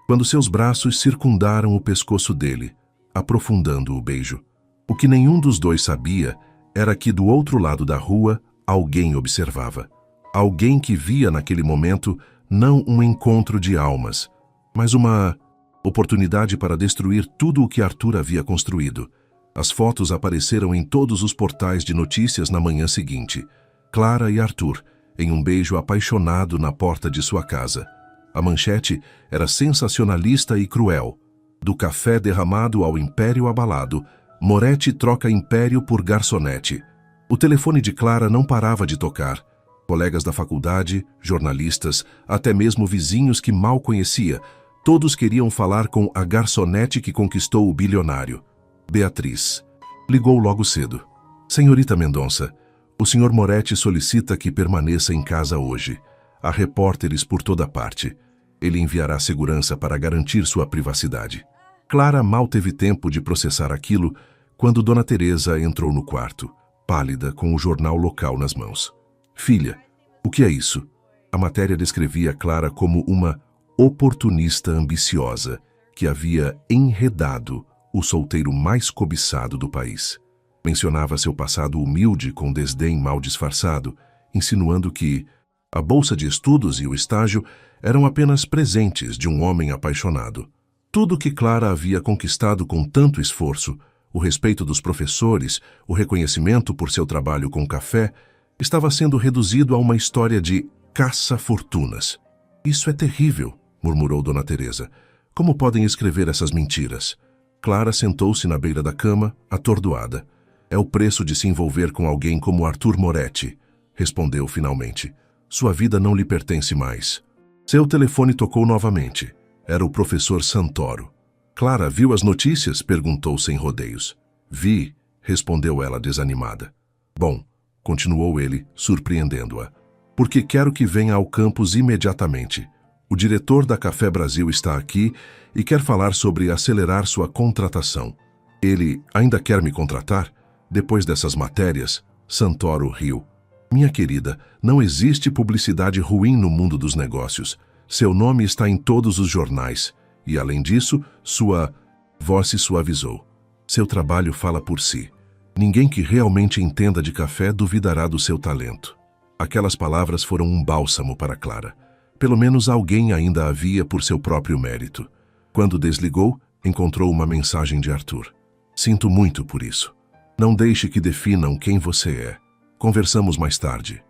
quando seus braços circundaram o pescoço dele, aprofundando o beijo. O que nenhum dos dois sabia era que do outro lado da rua alguém observava. Alguém que via naquele momento não um encontro de almas, mas uma oportunidade para destruir tudo o que Arthur havia construído. As fotos apareceram em todos os portais de notícias na manhã seguinte. Clara e Arthur, em um beijo apaixonado na porta de sua casa. A manchete era sensacionalista e cruel. Do café derramado ao império abalado, Moretti troca império por garçonete. O telefone de Clara não parava de tocar. Colegas da faculdade, jornalistas, até mesmo vizinhos que mal conhecia, todos queriam falar com a garçonete que conquistou o bilionário. Beatriz. Ligou logo cedo. Senhorita Mendonça, o Sr. Moretti solicita que permaneça em casa hoje. Há repórteres por toda parte. Ele enviará segurança para garantir sua privacidade. Clara mal teve tempo de processar aquilo quando Dona Teresa entrou no quarto, pálida, com o jornal local nas mãos. Filha, o que é isso? A matéria descrevia Clara como uma oportunista ambiciosa que havia enredado o solteiro mais cobiçado do país. Mencionava seu passado humilde com desdém mal disfarçado, insinuando que a bolsa de estudos e o estágio eram apenas presentes de um homem apaixonado. Tudo que Clara havia conquistado com tanto esforço, o respeito dos professores, o reconhecimento por seu trabalho com café, estava sendo reduzido a uma história de caça-fortunas. Isso é terrível, murmurou Dona Teresa. Como podem escrever essas mentiras? Clara sentou-se na beira da cama, atordoada. É o preço de se envolver com alguém como Arthur Moretti, respondeu finalmente. Sua vida não lhe pertence mais. Seu telefone tocou novamente. Era o professor Santoro. Clara viu as notícias? Perguntou sem rodeios. Vi, respondeu ela desanimada. Bom, continuou ele, surpreendendo-a. Porque quero que venha ao campus imediatamente. O diretor da Café Brasil está aqui e quer falar sobre acelerar sua contratação. Ele ainda quer me contratar? Depois dessas matérias, Santoro riu. Minha querida, não existe publicidade ruim no mundo dos negócios. Seu nome está em todos os jornais. E, além disso, sua voz se suavizou. Seu trabalho fala por si. Ninguém que realmente entenda de café duvidará do seu talento. Aquelas palavras foram um bálsamo para Clara. Pelo menos alguém ainda havia por seu próprio mérito. Quando desligou, encontrou uma mensagem de Arthur. Sinto muito por isso. Não deixe que definam quem você é. Conversamos mais tarde.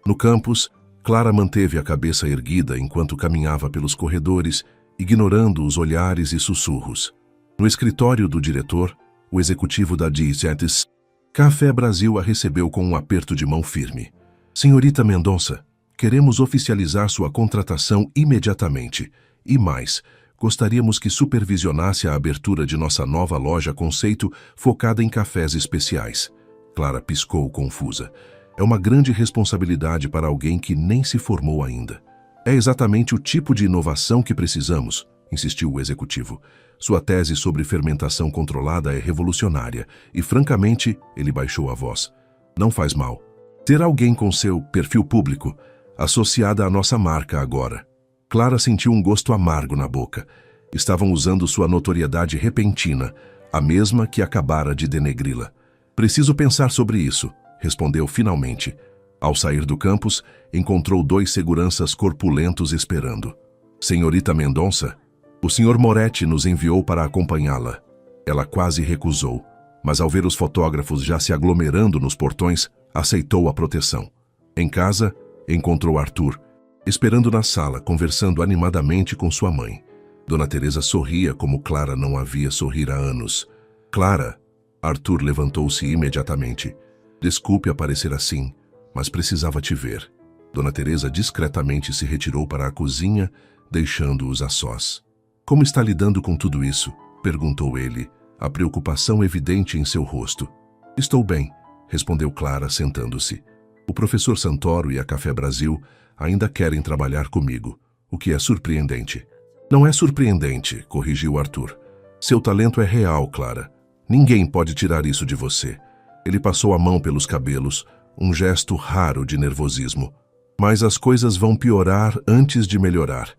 No campus, Clara manteve a cabeça erguida enquanto caminhava pelos corredores, ignorando os olhares e sussurros. No escritório do diretor, o executivo da DZS Café Brasil a recebeu com um aperto de mão firme. Senhorita Mendonça, queremos oficializar sua contratação imediatamente. E mais, gostaríamos que supervisionasse a abertura de nossa nova loja conceito focada em cafés especiais. Clara piscou confusa. É uma grande responsabilidade para alguém que nem se formou ainda. É exatamente o tipo de inovação que precisamos, insistiu o executivo. Sua tese sobre fermentação controlada é revolucionária e, francamente, ele baixou a voz. Não faz mal. Ter alguém com seu perfil público associada à nossa marca agora. Clara sentiu um gosto amargo na boca. Estavam usando sua notoriedade repentina, a mesma que acabara de denegri-la. Preciso pensar sobre isso, respondeu finalmente. Ao sair do campus, encontrou 2 seguranças corpulentos esperando. Senhorita Mendonça, o Sr. Moretti nos enviou para acompanhá-la. Ela quase recusou, mas ao ver os fotógrafos já se aglomerando nos portões, aceitou a proteção. Em casa, encontrou Arthur, esperando na sala, conversando animadamente com sua mãe. Dona Teresa sorria como Clara não a via sorrir há anos. Clara, Arthur levantou-se imediatamente. Desculpe aparecer assim, mas precisava te ver. Dona Teresa discretamente se retirou para a cozinha, deixando-os a sós. Como está lidando com tudo isso? Perguntou ele, a preocupação evidente em seu rosto. Estou bem, respondeu Clara, sentando-se. O professor Santoro e a Café Brasil ainda querem trabalhar comigo, o que é surpreendente. Não é surpreendente, corrigiu Arthur. Seu talento é real, Clara. Ninguém pode tirar isso de você. Ele passou a mão pelos cabelos, um gesto raro de nervosismo. Mas as coisas vão piorar antes de melhorar.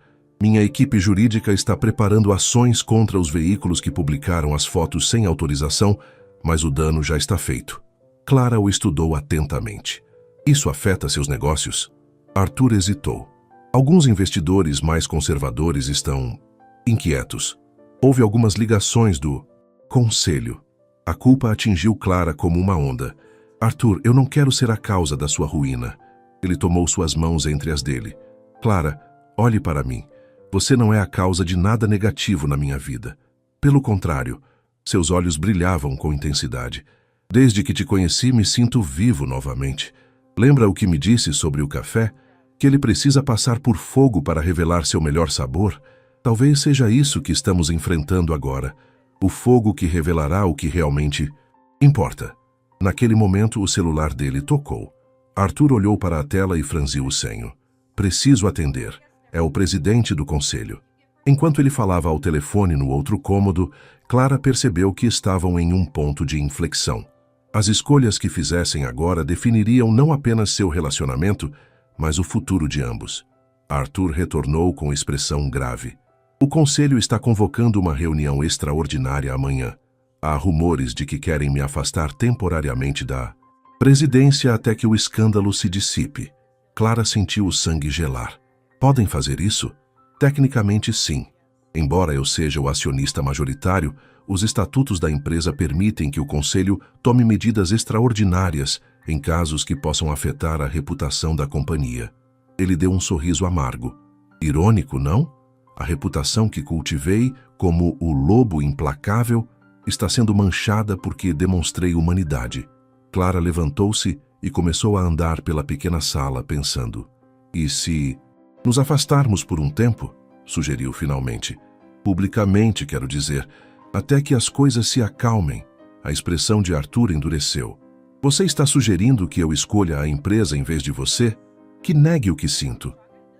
Minha equipe jurídica está preparando ações contra os veículos que publicaram as fotos sem autorização, mas o dano já está feito. Clara o estudou atentamente. Isso afeta seus negócios? Arthur hesitou. Alguns investidores mais conservadores estão inquietos. Houve algumas ligações do conselho. A culpa atingiu Clara como uma onda. Arthur, eu não quero ser a causa da sua ruína. Ele tomou suas mãos entre as dele. Clara, olhe para mim. Você não é a causa de nada negativo na minha vida. Pelo contrário, seus olhos brilhavam com intensidade. Desde que te conheci, me sinto vivo novamente. Lembra o que me disse sobre o café? Que ele precisa passar por fogo para revelar seu melhor sabor? Talvez seja isso que estamos enfrentando agora. O fogo que revelará o que realmente importa. Naquele momento, o celular dele tocou. Arthur olhou para a tela e franziu o senho. Preciso atender. É o presidente do conselho. Enquanto ele falava ao telefone no outro cômodo, Clara percebeu que estavam em um ponto de inflexão. As escolhas que fizessem agora definiriam não apenas seu relacionamento, mas o futuro de ambos. Arthur retornou com expressão grave. O conselho está convocando uma reunião extraordinária amanhã. Há rumores de que querem me afastar temporariamente da presidência até que o escândalo se dissipe. Clara sentiu o sangue gelar. Podem fazer isso? Tecnicamente, sim. Embora eu seja o acionista majoritário, os estatutos da empresa permitem que o conselho tome medidas extraordinárias em casos que possam afetar a reputação da companhia. Ele deu um sorriso amargo. Irônico, não? A reputação que cultivei como o lobo implacável está sendo manchada porque demonstrei humanidade. Clara levantou-se e começou a andar pela pequena sala, pensando. E se nos afastarmos por um tempo? Sugeriu finalmente. Publicamente, quero dizer, até que as coisas se acalmem. A expressão de Arthur endureceu. Você está sugerindo que eu escolha a empresa em vez de você? Que negue o que sinto.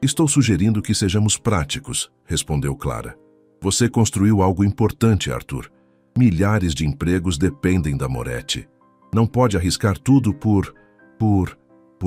Estou sugerindo que sejamos práticos, respondeu Clara. Você construiu algo importante, Arthur. Milhares de empregos dependem da Moretti. Não pode arriscar tudo por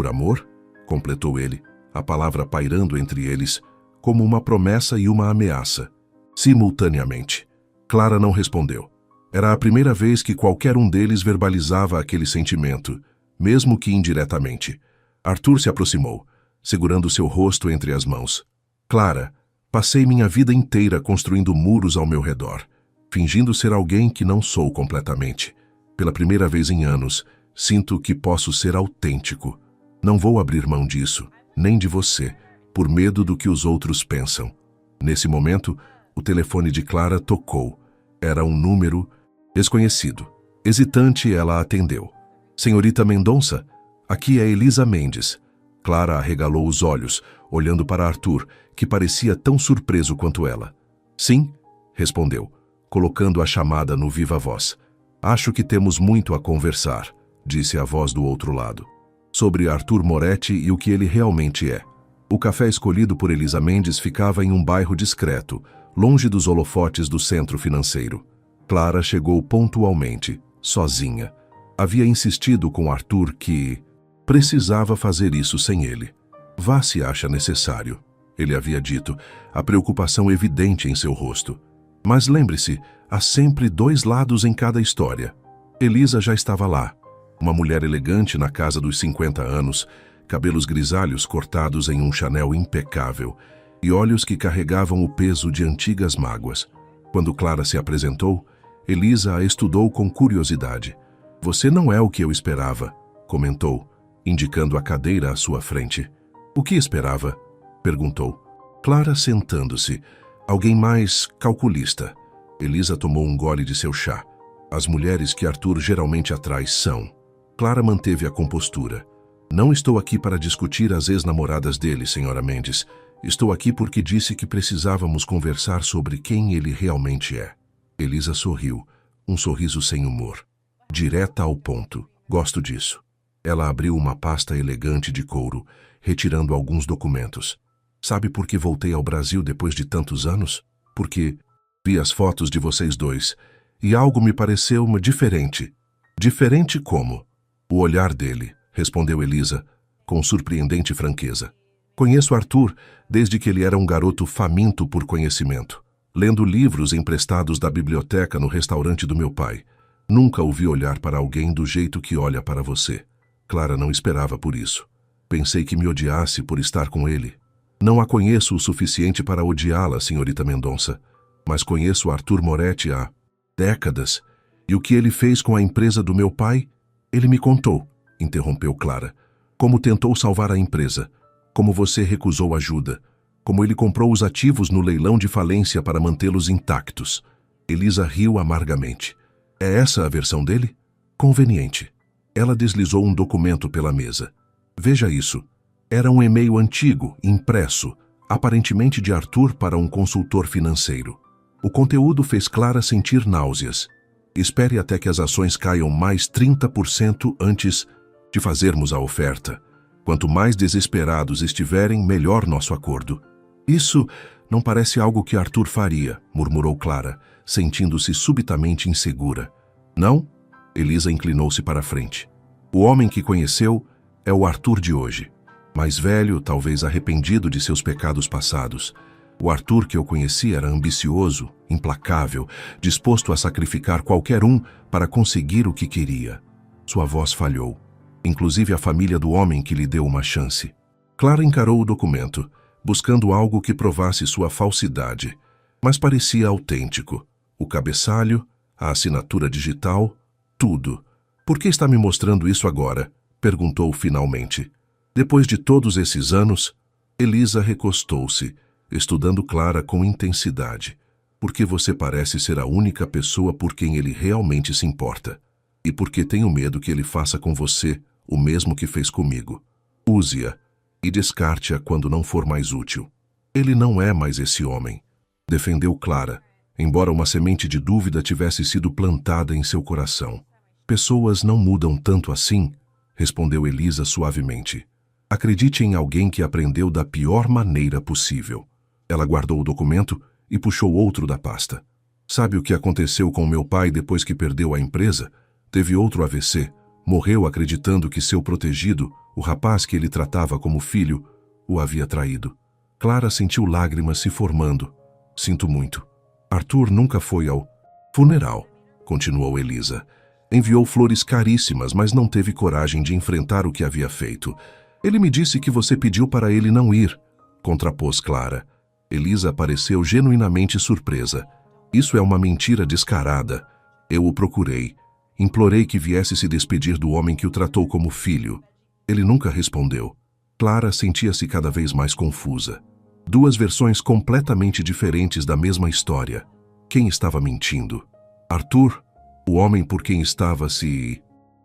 amor? Completou ele, a palavra pairando entre eles, como uma promessa e uma ameaça. Simultaneamente. Clara não respondeu. Era a primeira vez que qualquer um deles verbalizava aquele sentimento, mesmo que indiretamente. Arthur se aproximou, segurando seu rosto entre as mãos. Clara, passei minha vida inteira construindo muros ao meu redor, fingindo ser alguém que não sou completamente. Pela primeira vez em anos, sinto que posso ser autêntico. Não vou abrir mão disso, nem de você, por medo do que os outros pensam. Nesse momento, o telefone de Clara tocou. Era um número desconhecido. Hesitante, ela atendeu. Senhorita Mendonça, aqui é Elisa Mendes. Clara arregalou os olhos, olhando para Arthur, que parecia tão surpreso quanto ela. Sim, respondeu, colocando a chamada no viva voz. Acho que temos muito a conversar, disse a voz do outro lado. Sobre Arthur Moretti e o que ele realmente é. O café escolhido por Elisa Mendes ficava em um bairro discreto, longe dos holofotes do centro financeiro. Clara chegou pontualmente, sozinha. Havia insistido com Arthur que precisava fazer isso sem ele. Vá se acha necessário, ele havia dito, a preocupação evidente em seu rosto. Mas lembre-se, há sempre dois lados em cada história. Elisa já estava lá, uma mulher elegante na casa dos 50 anos, cabelos grisalhos cortados em um Chanel impecável e olhos que carregavam o peso de antigas mágoas. Quando Clara se apresentou, Elisa a estudou com curiosidade. Você não é o que eu esperava, comentou, indicando a cadeira à sua frente. O que esperava? Perguntou. Clara sentando-se. Alguém mais calculista. Elisa tomou um gole de seu chá. As mulheres que Arthur geralmente atrai são. Clara manteve a compostura. Não estou aqui para discutir as ex-namoradas dele, senhora Mendes. Estou aqui porque disse que precisávamos conversar sobre quem ele realmente é. Elisa sorriu, um sorriso sem humor. Direta ao ponto. Gosto disso. Ela abriu uma pasta elegante de couro, retirando alguns documentos. Sabe por que voltei ao Brasil depois de tantos anos? Porque vi as fotos de vocês dois e algo me pareceu diferente. Diferente como? O olhar dele, respondeu Elisa, com surpreendente franqueza. Conheço Arthur desde que ele era um garoto faminto por conhecimento, lendo livros emprestados da biblioteca no restaurante do meu pai. Nunca o vi olhar para alguém do jeito que olha para você. Clara não esperava por isso. Pensei que me odiasse por estar com ele. Não a conheço o suficiente para odiá-la, senhorita Mendonça, mas conheço Arthur Moretti há décadas. E o que ele fez com a empresa do meu pai? Ele me contou, interrompeu Clara. Como tentou salvar a empresa, como você recusou ajuda, como ele comprou os ativos no leilão de falência para mantê-los intactos. Elisa riu amargamente. É essa a versão dele? Conveniente. Ela deslizou um documento pela mesa. Veja isso. Era um e-mail antigo, impresso, aparentemente de Arthur para um consultor financeiro. O conteúdo fez Clara sentir náuseas. Espere até que as ações caiam mais 30% antes de fazermos a oferta. Quanto mais desesperados estiverem, melhor nosso acordo. Isso não parece algo que Arthur faria, murmurou Clara, sentindo-se subitamente insegura. Não? Elisa inclinou-se para a frente. O homem que conheceu é o Arthur de hoje. Mais velho, talvez arrependido de seus pecados passados. O Arthur que eu conheci era ambicioso, implacável, disposto a sacrificar qualquer um para conseguir o que queria. Sua voz falhou, inclusive a família do homem que lhe deu uma chance. Clara encarou o documento, buscando algo que provasse sua falsidade, mas parecia autêntico. O cabeçalho, a assinatura digital, tudo. Por que está me mostrando isso agora? Perguntou finalmente. Depois de todos esses anos, Elisa recostou-se, estudando Clara com intensidade, porque você parece ser a única pessoa por quem ele realmente se importa, e porque tenho medo que ele faça com você o mesmo que fez comigo. Use-a e descarte-a quando não for mais útil. Ele não é mais esse homem, defendeu Clara, embora uma semente de dúvida tivesse sido plantada em seu coração. Pessoas não mudam tanto assim, respondeu Elisa suavemente. Acredite em alguém que aprendeu da pior maneira possível. Ela guardou o documento e puxou outro da pasta. Sabe o que aconteceu com meu pai depois que perdeu a empresa? Teve outro AVC. Morreu acreditando que seu protegido, o rapaz que ele tratava como filho, o havia traído. Clara sentiu lágrimas se formando. Sinto muito. Arthur nunca foi ao funeral, continuou Elisa. Enviou flores caríssimas, mas não teve coragem de enfrentar o que havia feito. Ele me disse que você pediu para ele não ir, contrapôs Clara. Elisa pareceu genuinamente surpresa. Isso é uma mentira descarada. Eu o procurei. Implorei que viesse se despedir do homem que o tratou como filho. Ele nunca respondeu. Clara sentia-se cada vez mais confusa. Duas versões completamente diferentes da mesma história. Quem estava mentindo? Arthur, o homem por quem estava se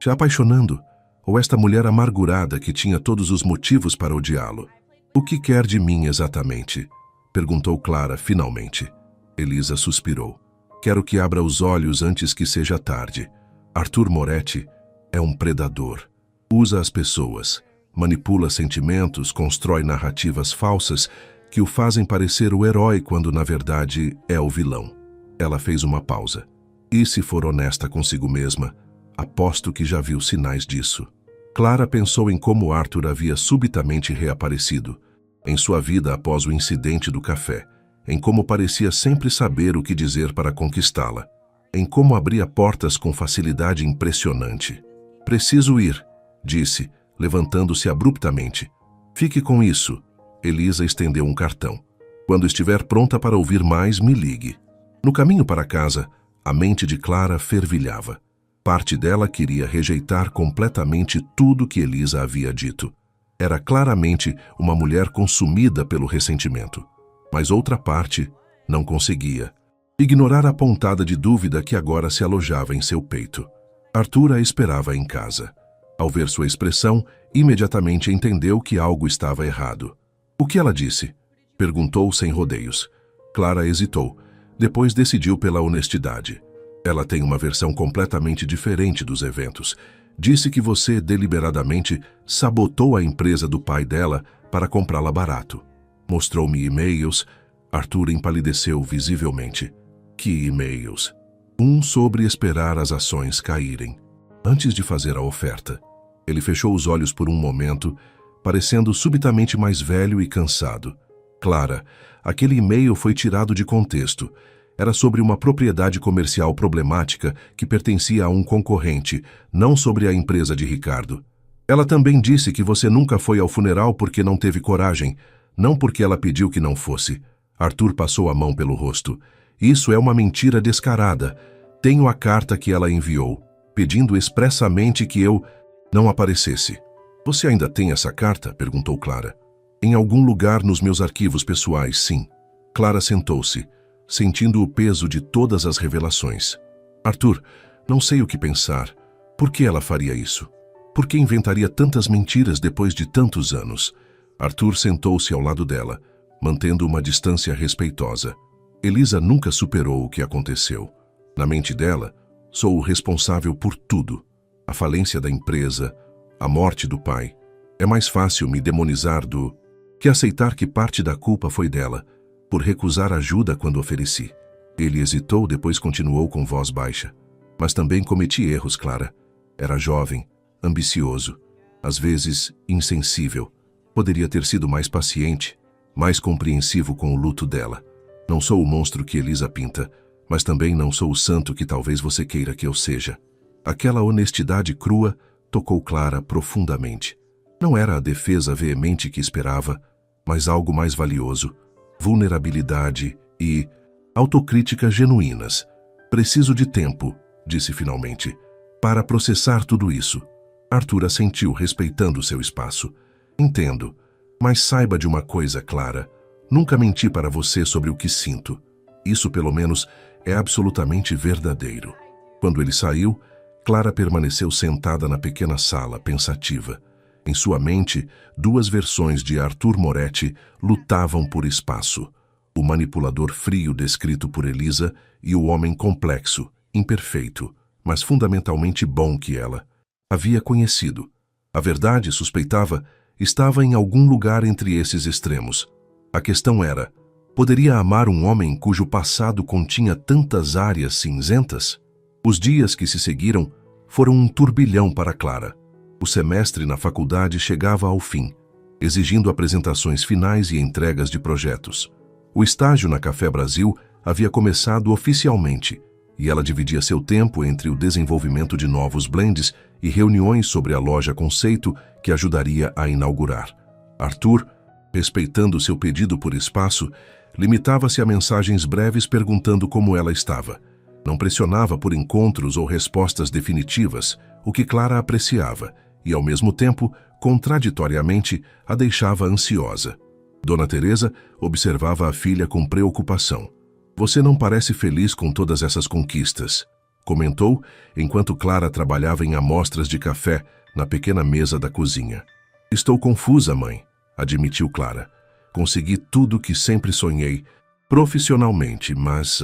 apaixonando, ou esta mulher amargurada que tinha todos os motivos para odiá-lo? O que quer de mim exatamente? Perguntou Clara finalmente. Elisa suspirou. Quero que abra os olhos antes que seja tarde. Arthur Moretti é um predador. Usa as pessoas, manipula sentimentos, constrói narrativas falsas que o fazem parecer o herói quando na verdade é o vilão. Ela fez uma pausa. E se for honesta consigo mesma, aposto que já viu sinais disso. Clara pensou em como Arthur havia subitamente reaparecido em sua vida após o incidente do café, em como parecia sempre saber o que dizer para conquistá-la, em como abria portas com facilidade impressionante. Preciso ir, disse, levantando-se abruptamente. Fique com isso. Elisa estendeu um cartão. Quando estiver pronta para ouvir mais, me ligue. No caminho para casa, a mente de Clara fervilhava. Parte dela queria rejeitar completamente tudo que Elisa havia dito. Era claramente uma mulher consumida pelo ressentimento. Mas outra parte não conseguia ignorar a pontada de dúvida que agora se alojava em seu peito. Arthur a esperava em casa. Ao ver sua expressão, imediatamente entendeu que algo estava errado. O que ela disse? Perguntou sem rodeios. Clara hesitou. Depois decidiu pela honestidade. Ela tem uma versão completamente diferente dos eventos. Disse que você deliberadamente sabotou a empresa do pai dela para comprá-la barato. Mostrou-me e-mails. Arthur empalideceu visivelmente. Que e-mails? Um sobre esperar as ações caírem, antes de fazer a oferta. Ele fechou os olhos por um momento, parecendo subitamente mais velho e cansado. Clara, aquele e-mail foi tirado de contexto. Era sobre uma propriedade comercial problemática que pertencia a um concorrente, não sobre a empresa de Ricardo. Ela também disse que você nunca foi ao funeral porque não teve coragem, não porque ela pediu que não fosse. Arthur passou a mão pelo rosto. Isso é uma mentira descarada. Tenho a carta que ela enviou, pedindo expressamente que eu não aparecesse. Você ainda tem essa carta? Perguntou Clara. Em algum lugar nos meus arquivos pessoais, sim. Clara sentou-se, sentindo o peso de todas as revelações. Arthur, não sei o que pensar. Por que ela faria isso? Por que inventaria tantas mentiras depois de tantos anos? Arthur sentou-se ao lado dela, mantendo uma distância respeitosa. Elisa nunca superou o que aconteceu. Na mente dela, sou o responsável por tudo. A falência da empresa, a morte do pai. É mais fácil me demonizar do que aceitar que parte da culpa foi dela, por recusar ajuda quando ofereci. Ele hesitou, depois continuou com voz baixa. Mas também cometi erros, Clara. Era jovem, ambicioso, às vezes insensível. Poderia ter sido mais paciente, mais compreensivo com o luto dela. Não sou o monstro que Elisa pinta, mas também não sou o santo que talvez você queira que eu seja. Aquela honestidade crua tocou Clara profundamente. Não era a defesa veemente que esperava, mas algo mais valioso. Vulnerabilidade e autocrítica genuínas. Preciso de tempo, disse finalmente, para processar tudo isso. Arthur assentiu, respeitando seu espaço. Entendo, mas saiba de uma coisa, Clara. Nunca menti para você sobre o que sinto. Isso, pelo menos, é absolutamente verdadeiro. Quando ele saiu, Clara permaneceu sentada na pequena sala, pensativa. Em sua mente, duas versões de Arthur Moretti lutavam por espaço. O manipulador frio descrito por Elisa e o homem complexo, imperfeito, mas fundamentalmente bom que ela havia conhecido. A verdade, suspeitava, estava em algum lugar entre esses extremos. A questão era, poderia amar um homem cujo passado continha tantas áreas cinzentas? Os dias que se seguiram foram um turbilhão para Clara. O semestre na faculdade chegava ao fim, exigindo apresentações finais e entregas de projetos. O estágio na Café Brasil havia começado oficialmente, e ela dividia seu tempo entre o desenvolvimento de novos blends e reuniões sobre a loja conceito que ajudaria a inaugurar. Arthur, respeitando seu pedido por espaço, limitava-se a mensagens breves perguntando como ela estava. Não pressionava por encontros ou respostas definitivas, o que Clara apreciava, e ao mesmo tempo, contraditoriamente, a deixava ansiosa. Dona Teresa observava a filha com preocupação. "Você não parece feliz com todas essas conquistas", comentou, enquanto Clara trabalhava em amostras de café na pequena mesa da cozinha. "Estou confusa, mãe", admitiu Clara. "Consegui tudo o que sempre sonhei, profissionalmente, mas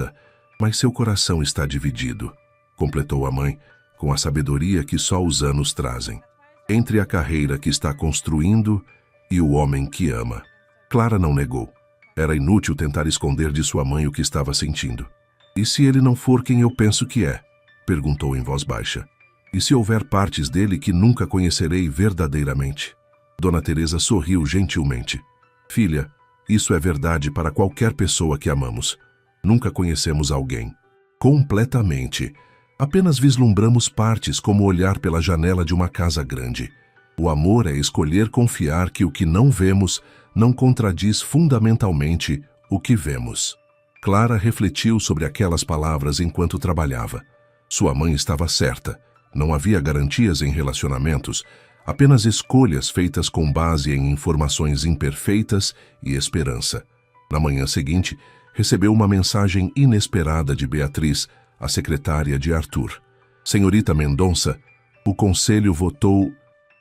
seu coração está dividido", completou a mãe, com a sabedoria que só os anos trazem. "Entre a carreira que está construindo e o homem que ama." Clara não negou. Era inútil tentar esconder de sua mãe o que estava sentindo. "E se ele não for quem eu penso que é?", perguntou em voz baixa. "E se houver partes dele que nunca conhecerei verdadeiramente?" Dona Teresa sorriu gentilmente. "Filha, isso é verdade para qualquer pessoa que amamos. Nunca conhecemos alguém completamente. Apenas vislumbramos partes como olhar pela janela de uma casa grande. O amor é escolher confiar que o que não vemos não contradiz fundamentalmente o que vemos." Clara refletiu sobre aquelas palavras enquanto trabalhava. Sua mãe estava certa. Não havia garantias em relacionamentos, apenas escolhas feitas com base em informações imperfeitas e esperança. Na manhã seguinte, recebeu uma mensagem inesperada de Beatriz, a secretária de Arthur. "Senhorita Mendonça, o conselho votou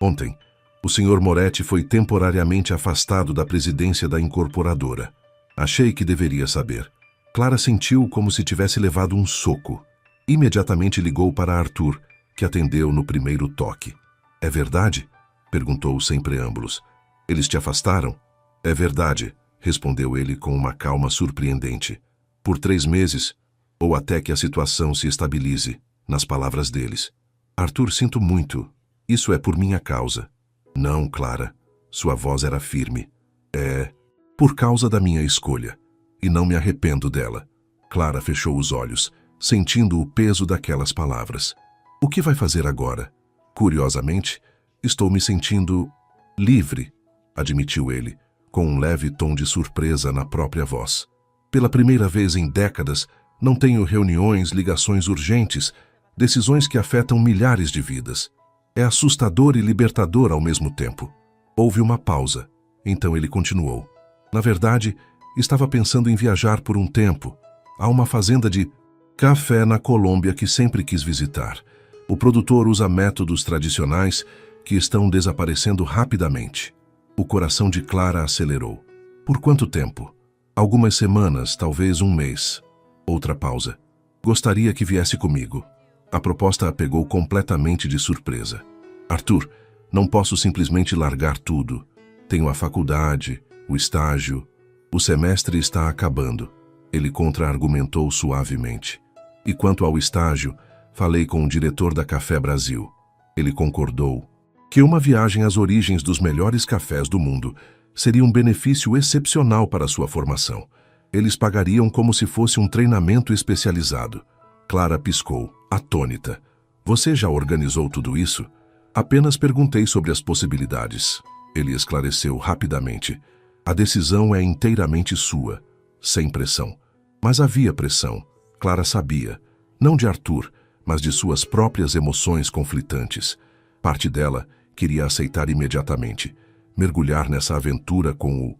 ontem. O senhor Moretti foi temporariamente afastado da presidência da incorporadora. Achei que deveria saber." Clara sentiu como se tivesse levado um soco. Imediatamente ligou para Arthur, que atendeu no primeiro toque. "É verdade?", perguntou sem preâmbulos. "Eles te afastaram?" "É verdade", respondeu ele com uma calma surpreendente. "Por 3 meses, ou até que a situação se estabilize", nas palavras deles. "Arthur, sinto muito. Isso é por minha causa." "Não, Clara." Sua voz era firme. "É por causa da minha escolha. E não me arrependo dela." Clara fechou os olhos, sentindo o peso daquelas palavras. "O que vai fazer agora?" "Curiosamente, estou me sentindo livre", admitiu ele, com um leve tom de surpresa na própria voz. "Pela primeira vez em décadas, não tenho reuniões, ligações urgentes, decisões que afetam milhares de vidas. É assustador e libertador ao mesmo tempo." Houve uma pausa. Então ele continuou. "Na verdade, estava pensando em viajar por um tempo. Há uma fazenda de café na Colômbia que sempre quis visitar. O produtor usa métodos tradicionais que estão desaparecendo rapidamente." O coração de Clara acelerou. "Por quanto tempo?" "Algumas semanas, talvez 1 mês." Outra pausa. "Gostaria que viesse comigo." A proposta a pegou completamente de surpresa. "Arthur, não posso simplesmente largar tudo. Tenho a faculdade, o estágio. O semestre está acabando." Ele contra-argumentou suavemente. "E quanto ao estágio, falei com o diretor da Café Brasil. Ele concordou que uma viagem às origens dos melhores cafés do mundo seria um benefício excepcional para sua formação. Eles pagariam como se fosse um treinamento especializado." Clara piscou, atônita. "Você já organizou tudo isso?" "Apenas perguntei sobre as possibilidades." Ele esclareceu rapidamente. "A decisão é inteiramente sua, sem pressão." Mas havia pressão. Clara sabia, não de Arthur, mas de suas próprias emoções conflitantes. Parte dela queria aceitar imediatamente, mergulhar nessa aventura com o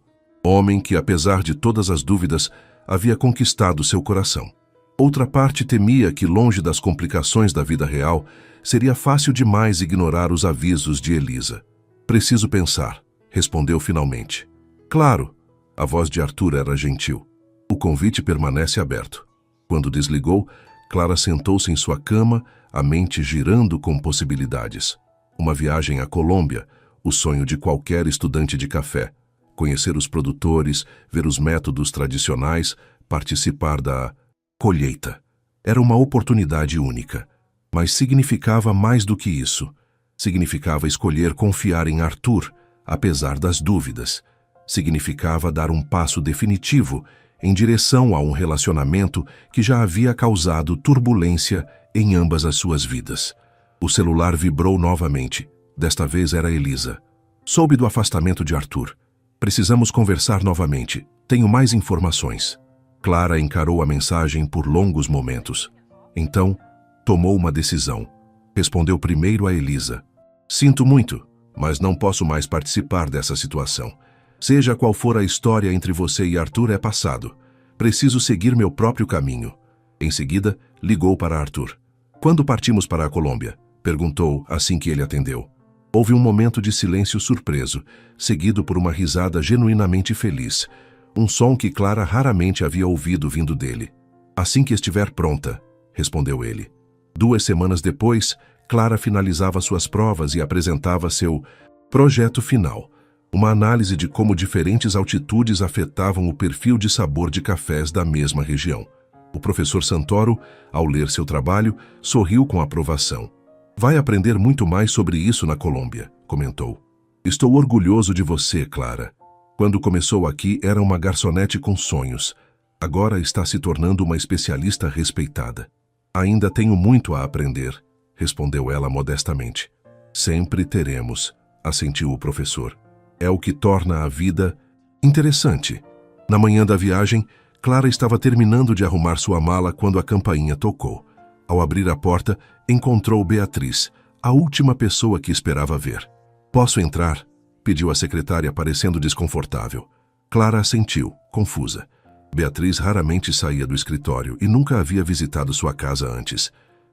Homem que, apesar de todas as dúvidas, havia conquistado seu coração. Outra parte temia que, longe das complicações da vida real, seria fácil demais ignorar os avisos de Elisa. Preciso pensar, respondeu finalmente. Claro, a voz de Arthur era gentil. O convite permanece aberto. Quando desligou, Clara sentou-se em sua cama, a mente girando com possibilidades. Uma viagem à Colômbia, o sonho de qualquer estudante de café. Conhecer os produtores, ver os métodos tradicionais, participar da colheita. Era uma oportunidade única. Mas significava mais do que isso. Significava escolher confiar em Arthur, apesar das dúvidas. Significava dar um passo definitivo em direção a um relacionamento que já havia causado turbulência em ambas as suas vidas. O celular vibrou novamente. Desta vez era Elisa. Soube do afastamento de Arthur. Precisamos conversar novamente. Tenho mais informações. Clara encarou a mensagem por longos momentos. Então, tomou uma decisão. Respondeu primeiro a Elisa. Sinto muito, mas não posso mais participar dessa situação. Seja qual for a história entre você e Arthur, é passado. Preciso seguir meu próprio caminho. Em seguida, ligou para Arthur. Quando partimos para a Colômbia? Perguntou assim que ele atendeu. Houve um momento de silêncio surpreso, seguido por uma risada genuinamente feliz. Um som que Clara raramente havia ouvido vindo dele. Assim que estiver pronta, respondeu ele. 2 semanas depois, Clara finalizava suas provas e apresentava seu projeto final. Uma análise de como diferentes altitudes afetavam o perfil de sabor de cafés da mesma região. O professor Santoro, ao ler seu trabalho, sorriu com aprovação. Vai aprender muito mais sobre isso na Colômbia, comentou. Estou orgulhoso de você, Clara. Quando começou aqui, era uma garçonete com sonhos. Agora está se tornando uma especialista respeitada. Ainda tenho muito a aprender, respondeu ela modestamente. Sempre teremos, assentiu o professor. É o que torna a vida interessante. Na manhã da viagem, Clara estava terminando de arrumar sua mala quando a campainha tocou. Ao abrir a porta, encontrou Beatriz, a última pessoa que esperava ver. Posso entrar? Pediu a secretária, parecendo desconfortável. Clara assentiu, confusa. Beatriz raramente saía do escritório e nunca havia visitado sua casa antes.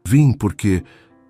Vim porque...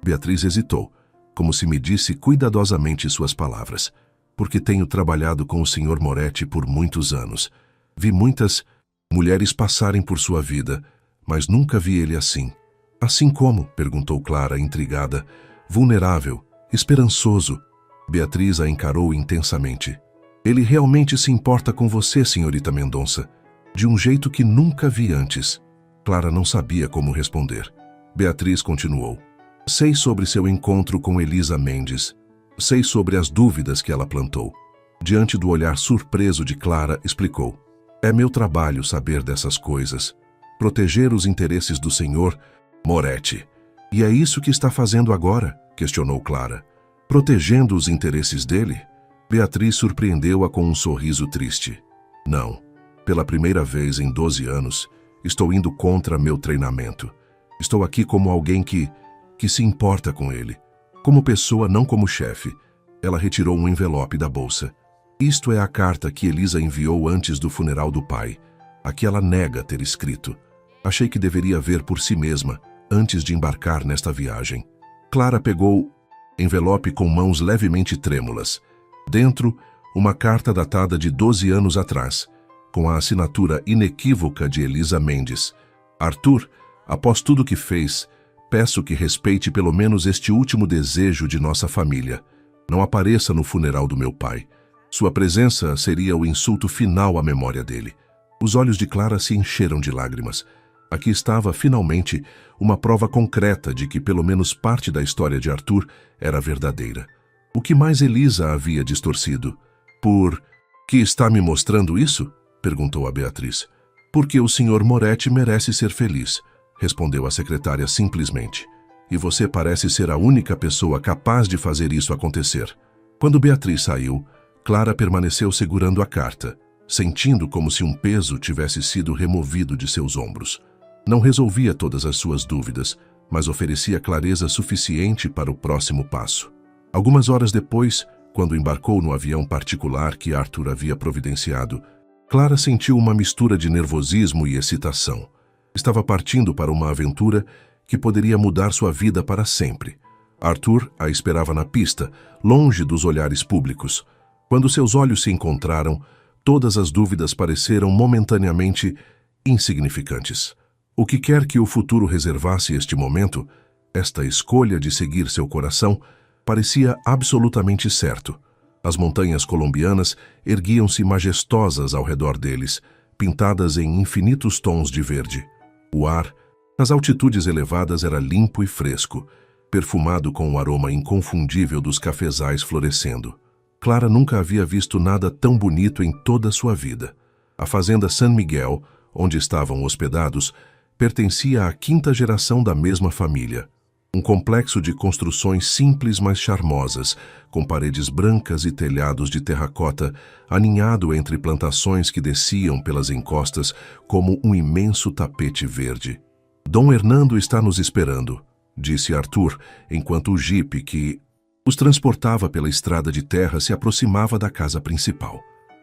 Beatriz hesitou, como se medisse cuidadosamente suas palavras. Porque tenho trabalhado com o Sr. Moretti por muitos anos. Vi muitas mulheres passarem por sua vida, mas nunca vi ele assim. Assim como? Perguntou Clara, intrigada. Vulnerável, esperançoso. Beatriz a encarou intensamente. Ele realmente se importa com você, senhorita Mendonça, de um jeito que nunca vi antes. Clara não sabia como responder. Beatriz continuou. Sei sobre seu encontro com Elisa Mendes. Sei sobre as dúvidas que ela plantou. Diante do olhar surpreso de Clara, explicou. É meu trabalho saber dessas coisas. Proteger os interesses do senhor Moretti. E é isso que está fazendo agora? Questionou Clara. Protegendo os interesses dele? Beatriz surpreendeu-a com um sorriso triste. Não. Pela primeira vez em 12 anos, estou indo contra meu treinamento. Estou aqui como alguém que se importa com ele. Como pessoa, não como chefe. Ela retirou um envelope da bolsa. Isto é a carta que Elisa enviou antes do funeral do pai. A que ela nega ter escrito. Achei que deveria ver por si mesma, antes de embarcar nesta viagem. Clara pegou envelope com mãos levemente trêmulas. Dentro, uma carta datada de 12 anos atrás, com a assinatura inequívoca de Elisa Mendes. Arthur, após tudo que fez, peço que respeite pelo menos este último desejo de nossa família. Não apareça no funeral do meu pai. Sua presença seria o insulto final à memória dele. Os olhos de Clara se encheram de lágrimas. Aqui estava, finalmente, uma prova concreta de que pelo menos parte da história de Arthur era verdadeira. O que mais Elisa havia distorcido? Por que está me mostrando isso? Perguntou a Beatriz. Porque o Sr. Moretti merece ser feliz, respondeu a secretária simplesmente. E você parece ser a única pessoa capaz de fazer isso acontecer. Quando Beatriz saiu, Clara permaneceu segurando a carta, sentindo como se um peso tivesse sido removido de seus ombros. Não resolvia todas as suas dúvidas, mas oferecia clareza suficiente para o próximo passo. Algumas horas depois, quando embarcou no avião particular que Arthur havia providenciado, Clara sentiu uma mistura de nervosismo e excitação. Estava partindo para uma aventura que poderia mudar sua vida para sempre. Arthur a esperava na pista, longe dos olhares públicos. Quando seus olhos se encontraram, todas as dúvidas pareceram momentaneamente insignificantes. O que quer que o futuro reservasse este momento, esta escolha de seguir seu coração parecia absolutamente certo. As montanhas colombianas erguiam-se majestosas ao redor deles, pintadas em infinitos tons de verde. O ar, nas altitudes elevadas, era limpo e fresco, perfumado com o aroma inconfundível dos cafezais florescendo. Clara nunca havia visto nada tão bonito em toda a sua vida. A fazenda San Miguel, onde estavam hospedados, pertencia à quinta geração da mesma família. Um complexo de construções simples, mas charmosas, com paredes brancas e telhados de terracota, aninhado entre plantações que desciam pelas encostas como um imenso tapete verde. Dom Hernando está nos esperando, disse Arthur, enquanto o jipe que os transportava pela estrada de terra se aproximava da casa principal.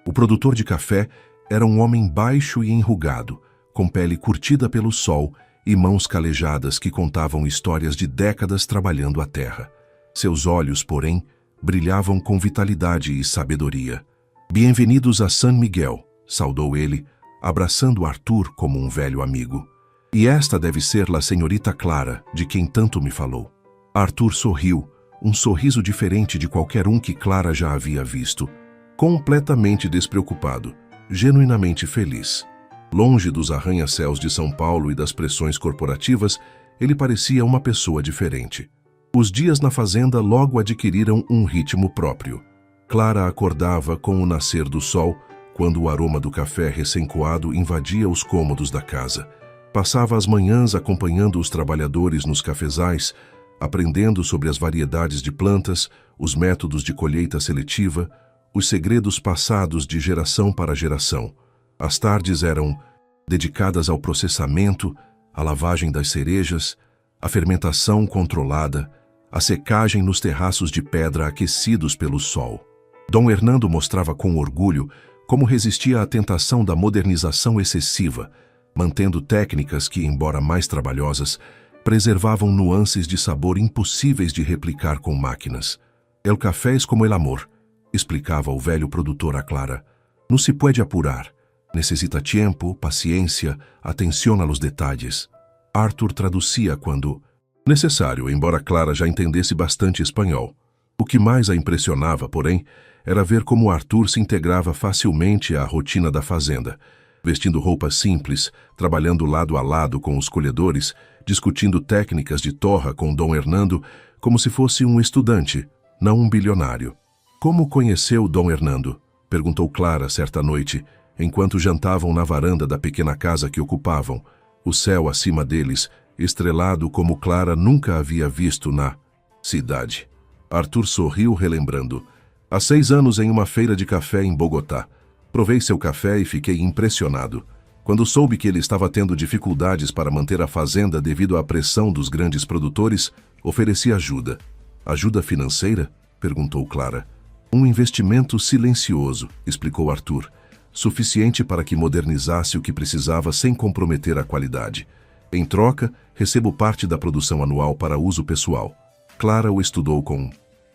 O produtor de café era um homem baixo e enrugado, com pele curtida pelo sol e mãos calejadas que contavam histórias de décadas trabalhando a terra. Seus olhos, porém, brilhavam com vitalidade e sabedoria. "Bem-vindos a San Miguel", saudou ele, abraçando Arthur como um velho amigo. "E esta deve ser a senhorita Clara, de quem tanto me falou." Arthur sorriu, um sorriso diferente de qualquer um que Clara já havia visto, completamente despreocupado, genuinamente feliz. Longe dos arranha-céus de São Paulo e das pressões corporativas, ele parecia uma pessoa diferente. Os dias na fazenda logo adquiriram um ritmo próprio. Clara acordava com o nascer do sol, quando o aroma do café recém-coado invadia os cômodos da casa. Passava as manhãs acompanhando os trabalhadores nos cafezais, aprendendo sobre as variedades de plantas, os métodos de colheita seletiva, os segredos passados de geração para geração. As tardes eram dedicadas ao processamento, à lavagem das cerejas, à fermentação controlada, à secagem nos terraços de pedra aquecidos pelo sol. Dom Hernando mostrava com orgulho como resistia à tentação da modernização excessiva, mantendo técnicas que, embora mais trabalhosas, preservavam nuances de sabor impossíveis de replicar com máquinas. "El café es como el amor", explicava o velho produtor a Clara. "No se puede apurar. Necessita tempo, paciência, atenção aos detalhes." Arthur traducia quando necessário, embora Clara já entendesse bastante espanhol. O que mais a impressionava, porém, era ver como Arthur se integrava facilmente à rotina da fazenda, vestindo roupas simples, trabalhando lado a lado com os colhedores, discutindo técnicas de torra com Dom Hernando como se fosse um estudante, não um bilionário. "Como conheceu Dom Hernando?", perguntou Clara certa noite, enquanto jantavam na varanda da pequena casa que ocupavam, o céu acima deles, estrelado como Clara nunca havia visto na cidade. Arthur sorriu, relembrando. "Há 6 anos em uma feira de café em Bogotá. Provei seu café e fiquei impressionado. Quando soube que ele estava tendo dificuldades para manter a fazenda devido à pressão dos grandes produtores, ofereci ajuda." "Ajuda financeira?", perguntou Clara. "Um investimento silencioso", explicou Arthur. "Suficiente para que modernizasse o que precisava sem comprometer a qualidade. Em troca, recebo parte da produção anual para uso pessoal." Clara o estudou com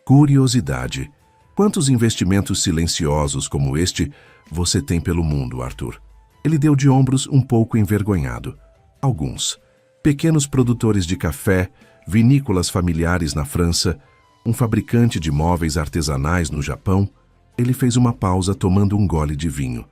curiosidade. "Quantos investimentos silenciosos como este você tem pelo mundo, Arthur?" Ele deu de ombros um pouco envergonhado. "Alguns. Pequenos produtores de café, vinícolas familiares na França, um fabricante de móveis artesanais no Japão." Ele fez uma pausa tomando um gole de vinho.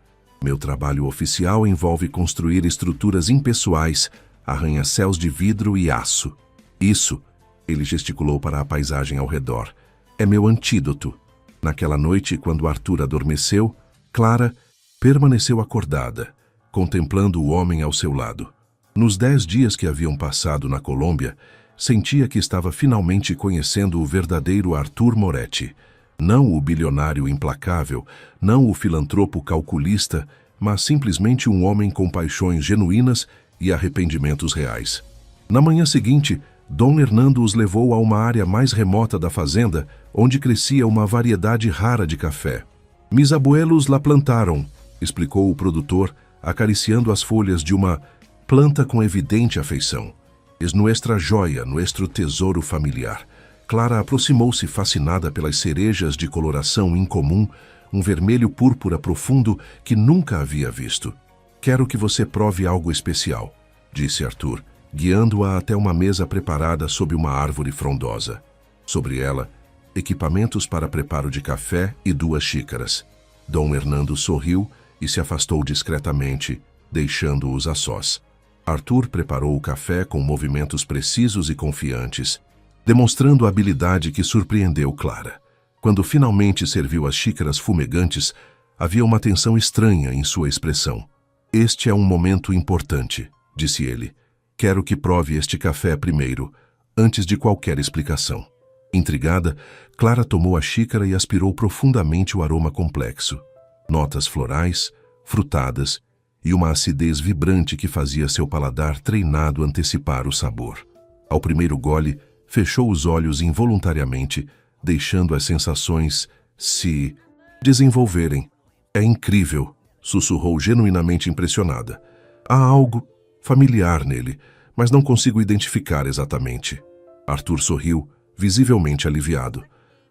"Meu trabalho oficial envolve construir estruturas impessoais, arranha-céus de vidro e aço. Isso", ele gesticulou para a paisagem ao redor, "é meu antídoto." Naquela noite, quando Arthur adormeceu, Clara permaneceu acordada, contemplando o homem ao seu lado. Nos 10 dias que haviam passado na Colômbia, sentia que estava finalmente conhecendo o verdadeiro Arthur Moretti. Não o bilionário implacável, não o filantropo calculista, mas simplesmente um homem com paixões genuínas e arrependimentos reais. Na manhã seguinte, Dom Hernando os levou a uma área mais remota da fazenda, onde crescia uma variedade rara de café. "Mis abuelos la plantaram", explicou o produtor, acariciando as folhas de uma planta com evidente afeição. Es nuestra joia, nuestro tesouro familiar. Clara aproximou-se fascinada pelas cerejas de coloração incomum, um vermelho púrpura profundo que nunca havia visto. Quero que você prove algo especial, disse Arthur, guiando-a até uma mesa preparada sob uma árvore frondosa. Sobre ela, equipamentos para preparo de café e 2 xícaras. Dom Hernando sorriu e se afastou discretamente, deixando-os a sós. Arthur preparou o café com movimentos precisos e confiantes, demonstrando a habilidade que surpreendeu Clara. Quando finalmente serviu as xícaras fumegantes, havia uma tensão estranha em sua expressão. Este é um momento importante, disse ele. Quero que prove este café primeiro, antes de qualquer explicação. Intrigada, Clara tomou a xícara e aspirou profundamente o aroma complexo. Notas florais, frutadas e uma acidez vibrante que fazia seu paladar treinado antecipar o sabor. Ao primeiro gole, fechou os olhos involuntariamente, deixando as sensações se desenvolverem. É incrível, sussurrou genuinamente impressionada. Há algo familiar nele, mas não consigo identificar exatamente. Arthur sorriu, visivelmente aliviado.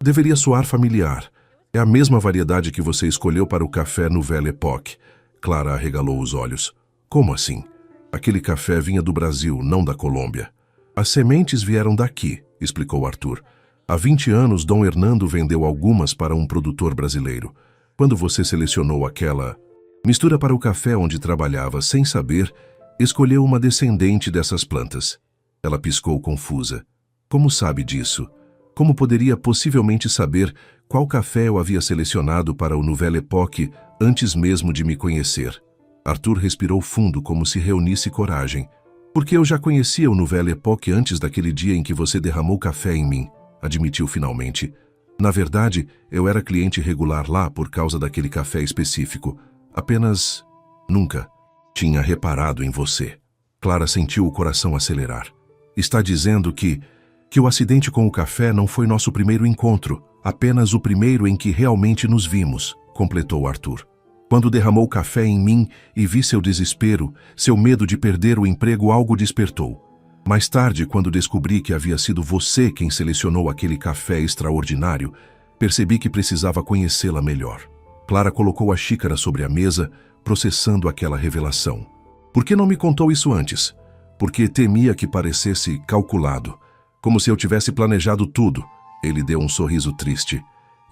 Deveria soar familiar. É a mesma variedade que você escolheu para o café Nouvelle Époque. Clara arregalou os olhos. Como assim? Aquele café vinha do Brasil, não da Colômbia. As sementes vieram daqui, explicou Arthur. Há 20 anos, Dom Hernando vendeu algumas para um produtor brasileiro. Quando você selecionou aquela mistura para o café onde trabalhava sem saber, escolheu uma descendente dessas plantas. Ela piscou confusa. Como sabe disso? Como poderia possivelmente saber qual café eu havia selecionado para o Nouvelle Époque antes mesmo de me conhecer? Arthur respirou fundo como se reunisse coragem. Porque eu já conhecia o Nouvelle Époque antes daquele dia em que você derramou café em mim, admitiu finalmente. Na verdade, eu era cliente regular lá por causa daquele café específico. Apenas nunca tinha reparado em você. Clara sentiu o coração acelerar. Está dizendo que o acidente com o café não foi nosso primeiro encontro, apenas o primeiro em que realmente nos vimos, completou Arthur. Quando derramou café em mim e vi seu desespero, seu medo de perder o emprego, algo despertou. Mais tarde, quando descobri que havia sido você quem selecionou aquele café extraordinário, percebi que precisava conhecê-la melhor. Clara colocou a xícara sobre a mesa, processando aquela revelação. Por que não me contou isso antes? Porque temia que parecesse calculado, como se eu tivesse planejado tudo. Ele deu um sorriso triste.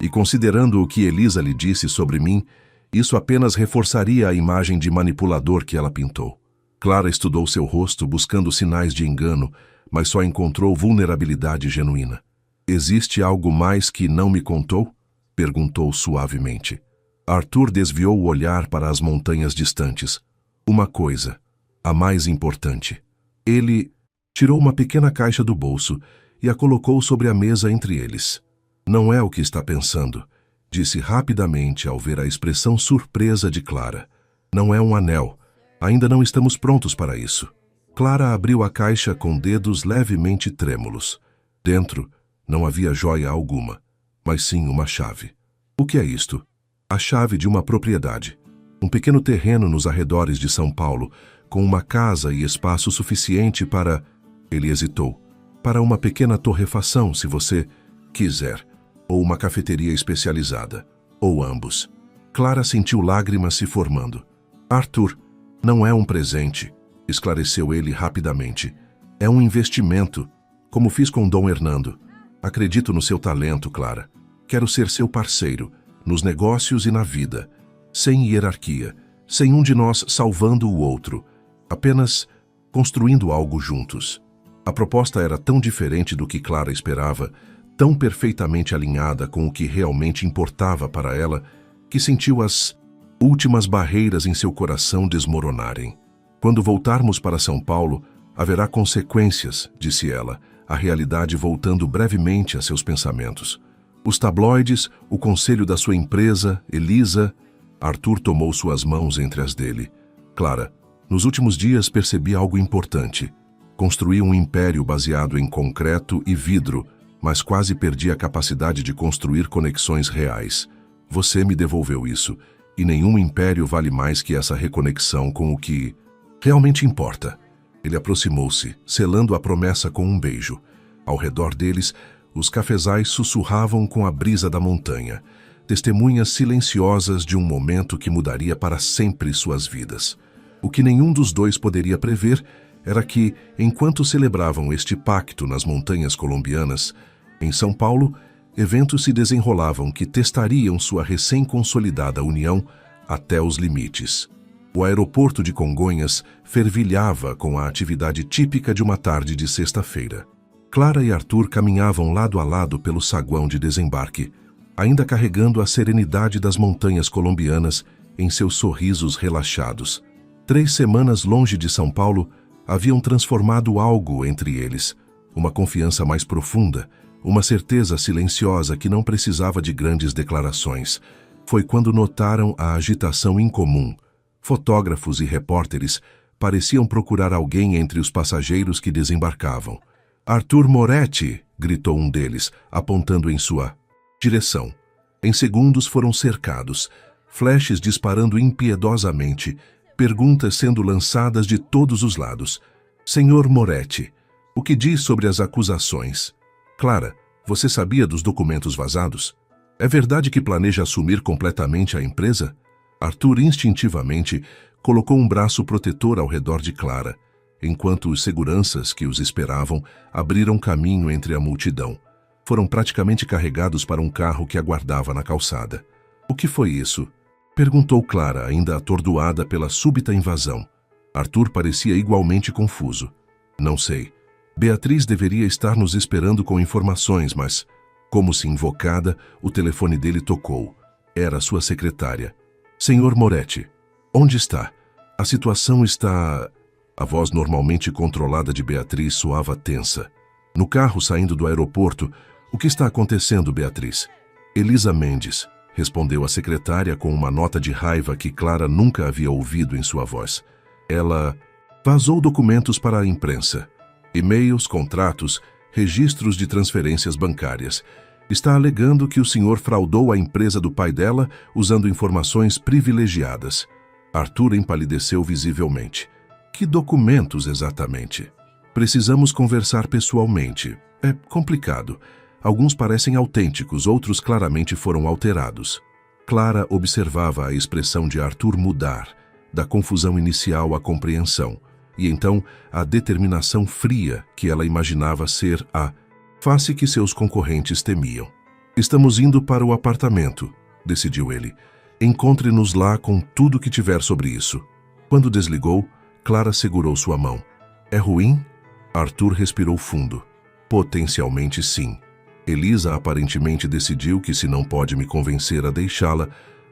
E considerando o que Elisa lhe disse sobre mim, isso apenas reforçaria a imagem de manipulador que ela pintou. Clara estudou seu rosto buscando sinais de engano, mas só encontrou vulnerabilidade genuína. Existe algo mais que não me contou? Perguntou suavemente. Arthur desviou o olhar para as montanhas distantes. Uma coisa, a mais importante. Ele tirou uma pequena caixa do bolso e a colocou sobre a mesa entre eles. Não é o que está pensando, disse rapidamente ao ver a expressão surpresa de Clara. Não é um anel. Ainda não estamos prontos para isso. Clara abriu a caixa com dedos levemente trêmulos. Dentro não havia joia alguma, mas sim uma chave. O que é isto? A chave de uma propriedade. Um pequeno terreno nos arredores de São Paulo, com uma casa e espaço suficiente para... Ele hesitou. Para uma pequena torrefação, se você quiser, ou uma cafeteria especializada, ou ambos. Clara sentiu lágrimas se formando. Arthur, não é um presente, esclareceu ele rapidamente. É um investimento, como fiz com Dom Hernando. Acredito no seu talento, Clara. Quero ser seu parceiro, nos negócios e na vida, sem hierarquia, sem um de nós salvando o outro, apenas construindo algo juntos. A proposta era tão diferente do que Clara esperava, tão perfeitamente alinhada com o que realmente importava para ela, que sentiu as últimas barreiras em seu coração desmoronarem. Quando voltarmos para São Paulo, haverá consequências, disse ela, a realidade voltando brevemente a seus pensamentos. Os tabloides, o conselho da sua empresa, Elisa... Arthur tomou suas mãos entre as dele. Clara, nos últimos dias percebi algo importante. Construí um império baseado em concreto e vidro, mas quase perdi a capacidade de construir conexões reais. Você me devolveu isso, E nenhum império vale mais que essa reconexão com o que realmente importa. Ele aproximou-se, selando a promessa com um beijo. Ao redor deles, os cafezais sussurravam com a brisa da montanha, testemunhas silenciosas de um momento que mudaria para sempre suas vidas. O que nenhum dos dois poderia prever era que, enquanto celebravam este pacto nas montanhas colombianas, em São Paulo, eventos se desenrolavam que testariam sua recém-consolidada união até os limites. O aeroporto de Congonhas fervilhava com a atividade típica de uma tarde de sexta-feira. Clara e Arthur caminhavam lado a lado pelo saguão de desembarque, ainda carregando a serenidade das montanhas colombianas em seus sorrisos relaxados. 3 semanas longe de São Paulo haviam transformado algo entre eles, uma confiança mais profunda, uma certeza silenciosa que não precisava de grandes declarações. Foi quando notaram a agitação incomum. Fotógrafos e repórteres pareciam procurar alguém entre os passageiros que desembarcavam. «Arthur Moretti!» gritou um deles, apontando em sua direção. Em segundos foram cercados, flashes disparando impiedosamente, perguntas sendo lançadas de todos os lados. «Senhor Moretti, o que diz sobre as acusações? Clara, você sabia dos documentos vazados? É verdade que planeja assumir completamente a empresa?» Arthur instintivamente colocou um braço protetor ao redor de Clara, enquanto os seguranças que os esperavam abriram caminho entre a multidão. Foram praticamente carregados para um carro que aguardava na calçada. «O que foi isso?» perguntou Clara, ainda atordoada pela súbita invasão. Arthur parecia igualmente confuso. «Não sei. Beatriz deveria estar nos esperando com informações, mas...» Como se invocada, o telefone dele tocou. Era sua secretária. «Senhor Moretti, onde está? A situação está...» A voz normalmente controlada de Beatriz soava tensa. No carro saindo do aeroporto, «O que está acontecendo, Beatriz?» «Elisa Mendes», respondeu a secretária com uma nota de raiva que Clara nunca havia ouvido em sua voz. Ela vazou documentos para a imprensa. E-mails, contratos, registros de transferências bancárias. Está alegando que o senhor fraudou a empresa do pai dela usando informações privilegiadas. Arthur empalideceu visivelmente. Que documentos exatamente? Precisamos conversar pessoalmente. É complicado. Alguns parecem autênticos, outros claramente foram alterados. Clara observava a expressão de Arthur mudar, da confusão inicial à compreensão, e então a determinação fria que ela imaginava ser a face que seus concorrentes temiam. «Estamos indo para o apartamento», decidiu ele. «Encontre-nos lá com tudo que tiver sobre isso». Quando desligou, Clara segurou sua mão. «É ruim?» Arthur respirou fundo. «Potencialmente sim. Elisa aparentemente decidiu que, se não pode me convencer a deixá-la,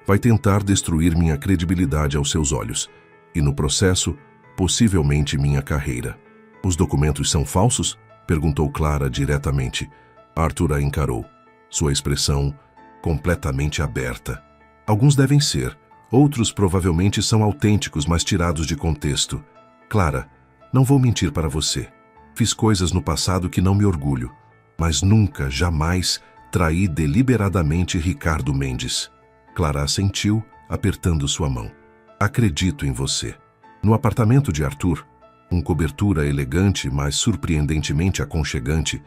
vai tentar destruir minha credibilidade aos seus olhos. E no processo, possivelmente minha carreira». «Os documentos são falsos?» perguntou Clara diretamente. Arthur a encarou, sua expressão completamente aberta. «Alguns devem ser, outros provavelmente são autênticos, mas tirados de contexto. Clara, não vou mentir para você. Fiz coisas no passado que não me orgulho, mas nunca, jamais, traí deliberadamente Ricardo Mendes». Clara assentiu, apertando sua mão. «Acredito em você». No apartamento de Arthur, cobertura elegante, mas surpreendentemente aconchegante,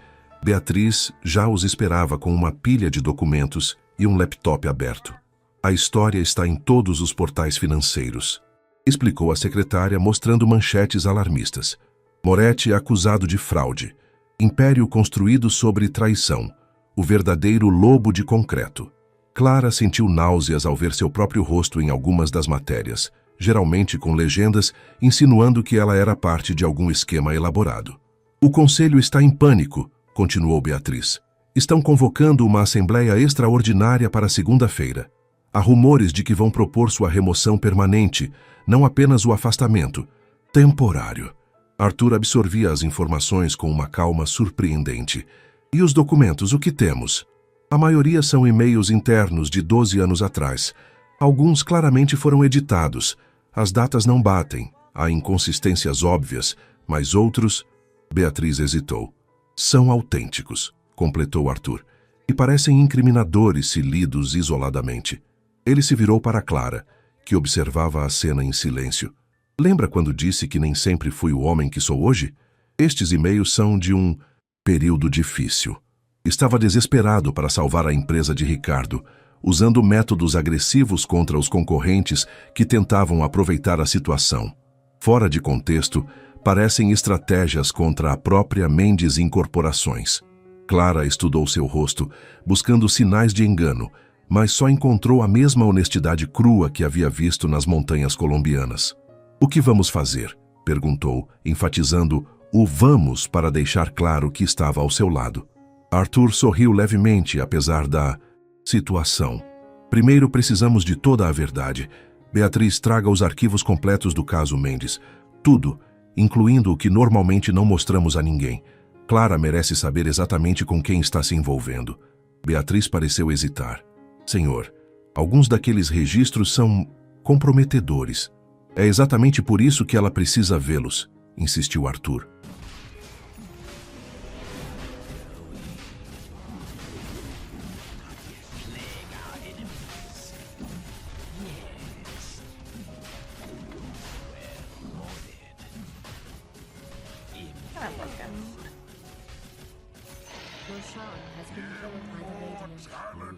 Beatriz já os esperava com uma pilha de documentos e um laptop aberto. «A história está em todos os portais financeiros», explicou a secretária, mostrando manchetes alarmistas. «Moretti acusado de fraude. Império construído sobre traição. O verdadeiro lobo de concreto». Clara sentiu náuseas ao ver seu próprio rosto em algumas das matérias, geralmente com legendas insinuando que ela era parte de algum esquema elaborado. «O conselho está em pânico», continuou Beatriz. «Estão convocando uma assembleia extraordinária para segunda-feira. Há rumores de que vão propor sua remoção permanente, não apenas o afastamento temporário». Arthur absorvia as informações com uma calma surpreendente. «E os documentos, o que temos?» «A maioria são e-mails internos de 12 anos atrás. Alguns claramente foram editados. As datas não batem, há inconsistências óbvias, mas outros...» Beatriz hesitou. «São autênticos», completou Arthur, «e parecem incriminadores se lidos isoladamente. Ele se virou para Clara, que observava a cena em silêncio. Lembra quando disse que nem sempre fui o homem que sou hoje? Estes e-mails são de um período difícil. Estava desesperado para salvar a empresa de Ricardo, usando métodos agressivos contra os concorrentes que tentavam aproveitar a situação. Fora de contexto, parecem estratégias contra a própria Mendes Incorporações. Clara estudou seu rosto, buscando sinais de engano, mas só encontrou a mesma honestidade crua que havia visto nas montanhas colombianas. "O que vamos fazer?" perguntou, enfatizando o vamos para deixar claro que estava ao seu lado. Arthur sorriu levemente, apesar da situação. "Primeiro precisamos de toda a verdade. Beatriz, traga os arquivos completos do caso Mendes. Tudo, incluindo o que normalmente não mostramos a ninguém. Clara merece saber exatamente com quem está se envolvendo." Beatriz pareceu hesitar. "Senhor, alguns daqueles registros são comprometedores. É exatamente por isso que ela precisa vê-los", insistiu Arthur.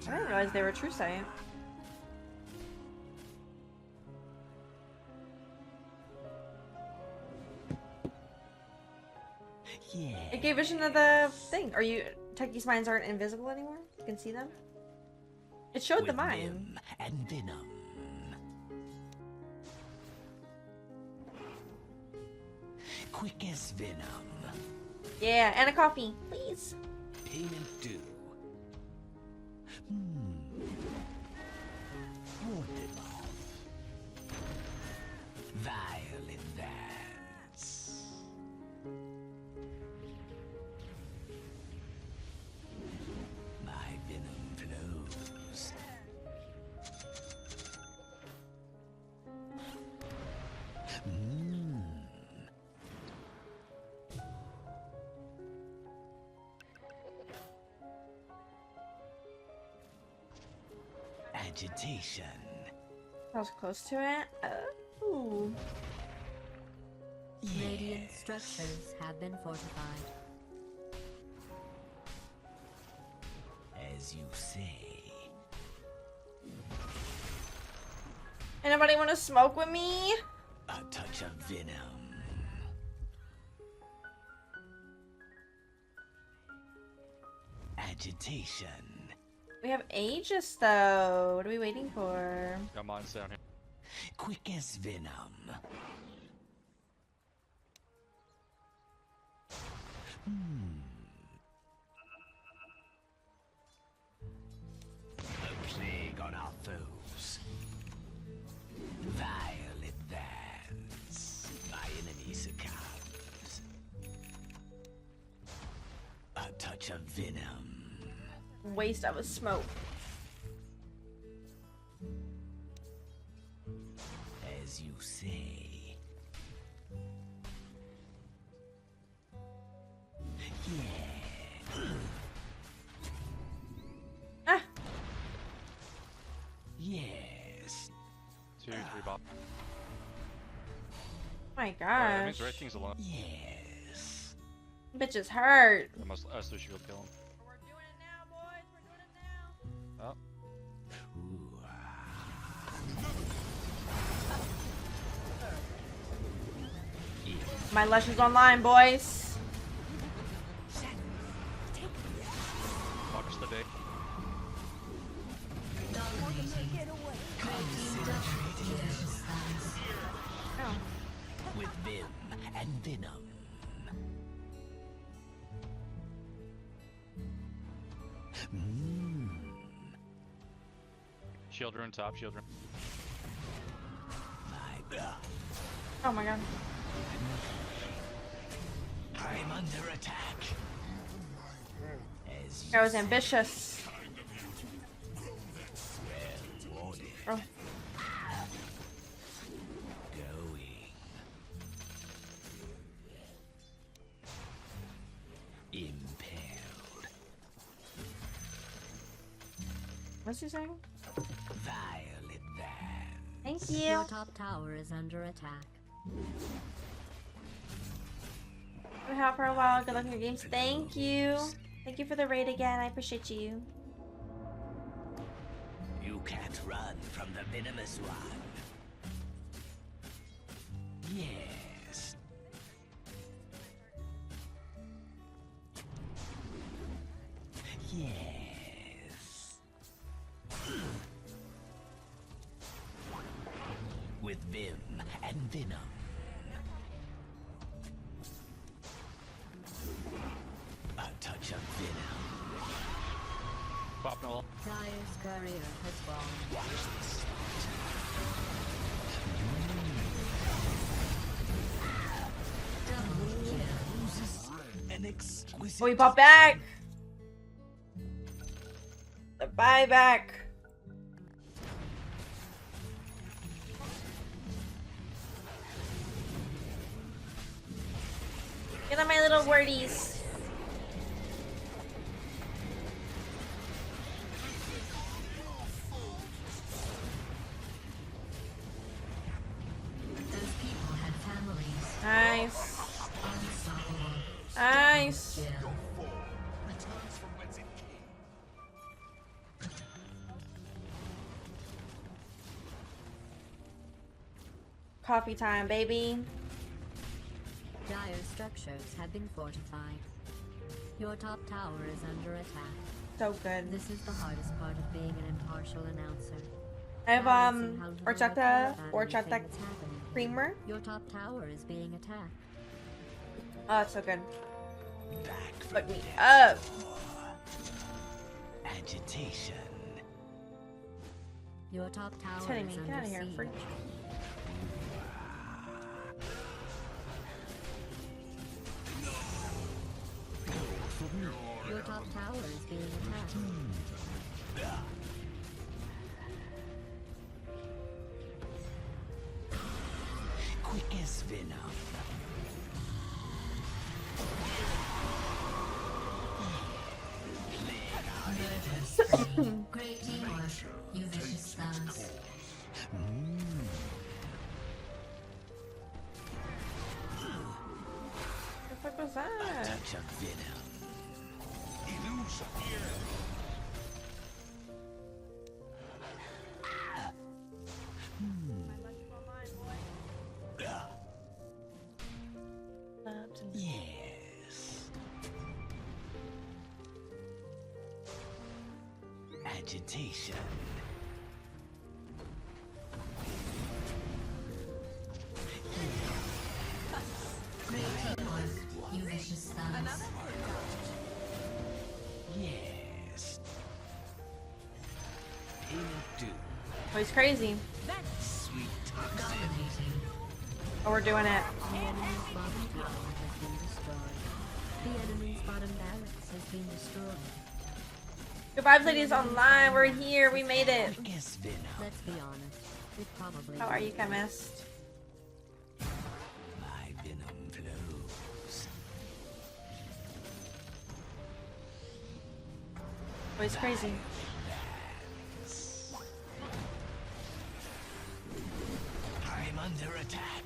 I didn't realize they were true sight. It gave vision of the thing. Are you Techie's mines aren't invisible anymore? You can see them? It showed the mine. And venom. Quick as venom. Yeah, and a coffee, please. Payment due. Ward them off. Violent dance. My venom flows. Agitation. I was close to it. Ooh. Radiant structures have been fortified. As you say. Anybody want to smoke with me? A touch of venom. Agitation. We have Aegis though. What are we waiting for? Got mines down here. Quick as venom. A plague on our foes. Violet dance. My enemy succumbs. A touch of venom. Waste of a smoke. As you say. Yeah. Ah, Yes. 2, 3 bot. my Alright, that means gosh. Red King's alone. Yes. Bitch is hurt. I must Sushi will kill him. We're doing it now, boys. We're doing it now. Oh, Ooh, My Lush is online, boys. watch the day. Oh. with vim and venom. Shield rune top, shield rune. Oh my god. I'm under attack. As I was ambitious. warded, Oh. going. Impaled. What's he saying? Violent Thank you. Your top tower is under attack. Been out for a while. Good luck in your games. Thank you. Thank you for the raid again. I appreciate you. You can't run from the venomous one. Yes. Yes. With Vim and Venom. A touch of venom. Pop Noel. Dire's courier has fallen. Watch this. Double kill. An exquisite. Oh, we bought back. The buyback. Get on my little wordies. Those people had families. Nice. Unstoppable. Nice. Kill. Coffee time, baby. Dire structures have been fortified. Your top tower is under attack. So good. This is the hardest part of being an impartial announcer. I have Balancing how little I care horchata about horchata anything that's happening. creamer. Your top tower is being attacked. Oh, it's so good. Back from Fuck me death. up. Agitation. Your top tower It's hitting is me. under Get out of here, siege. freak. Your top tower is being attacked. Quick as venom. Great teamwork, you vicious thugs. What the fuck was A that? touch of venom. Yes. Agitation. Great teamwork, you vicious thugs. Yes. Payment due. Oh, he's crazy. Sweet toxin. Dominating. Oh, we're doing it. The enemy's bottom tower has been destroyed. The enemy's bottom barracks has been destroyed. Good vibes, ladies online. We're here. We made it. Quick as venom. Let's be honest, it probably How are you, won't. chemist? My venom flows. Oh, he's crazy. I'm under attack.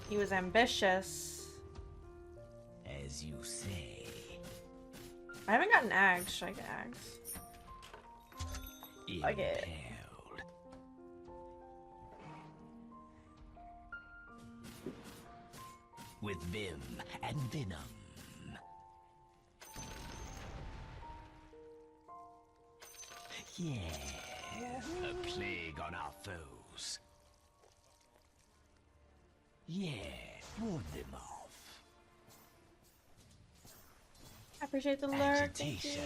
He was ambitious. As you say. I haven't gotten Ags. Should I get Ags? Okay. Impaled. With Vim and Venom. Yeah, a plague on our foes. Yeah, ward them off. I appreciate the lurk. Thank you. Agitation.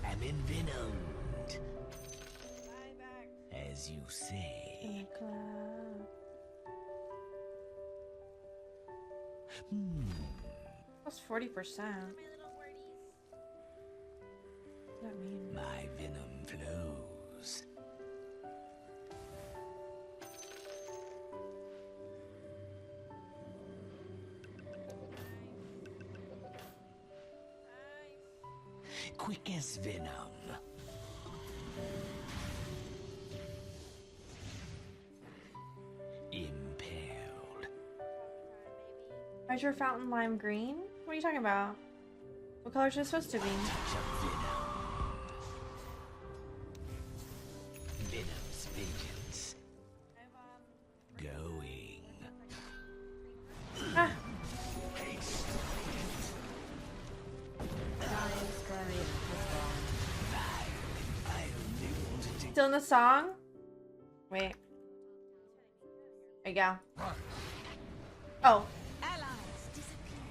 I am envenomed. As you say. In the club. That's 40%. What does that mean? My venom flows. quick as venom. Impaled. Why's your fountain lime green? What are you talking about? What color is it supposed to be? Touch of venom. Venom's vengeance. Going. Ah, Dire's courier has gone. I only wanted to still in the song? Wait. There you go. Oh. Allies disappear.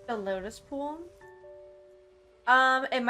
The lotus pool? It might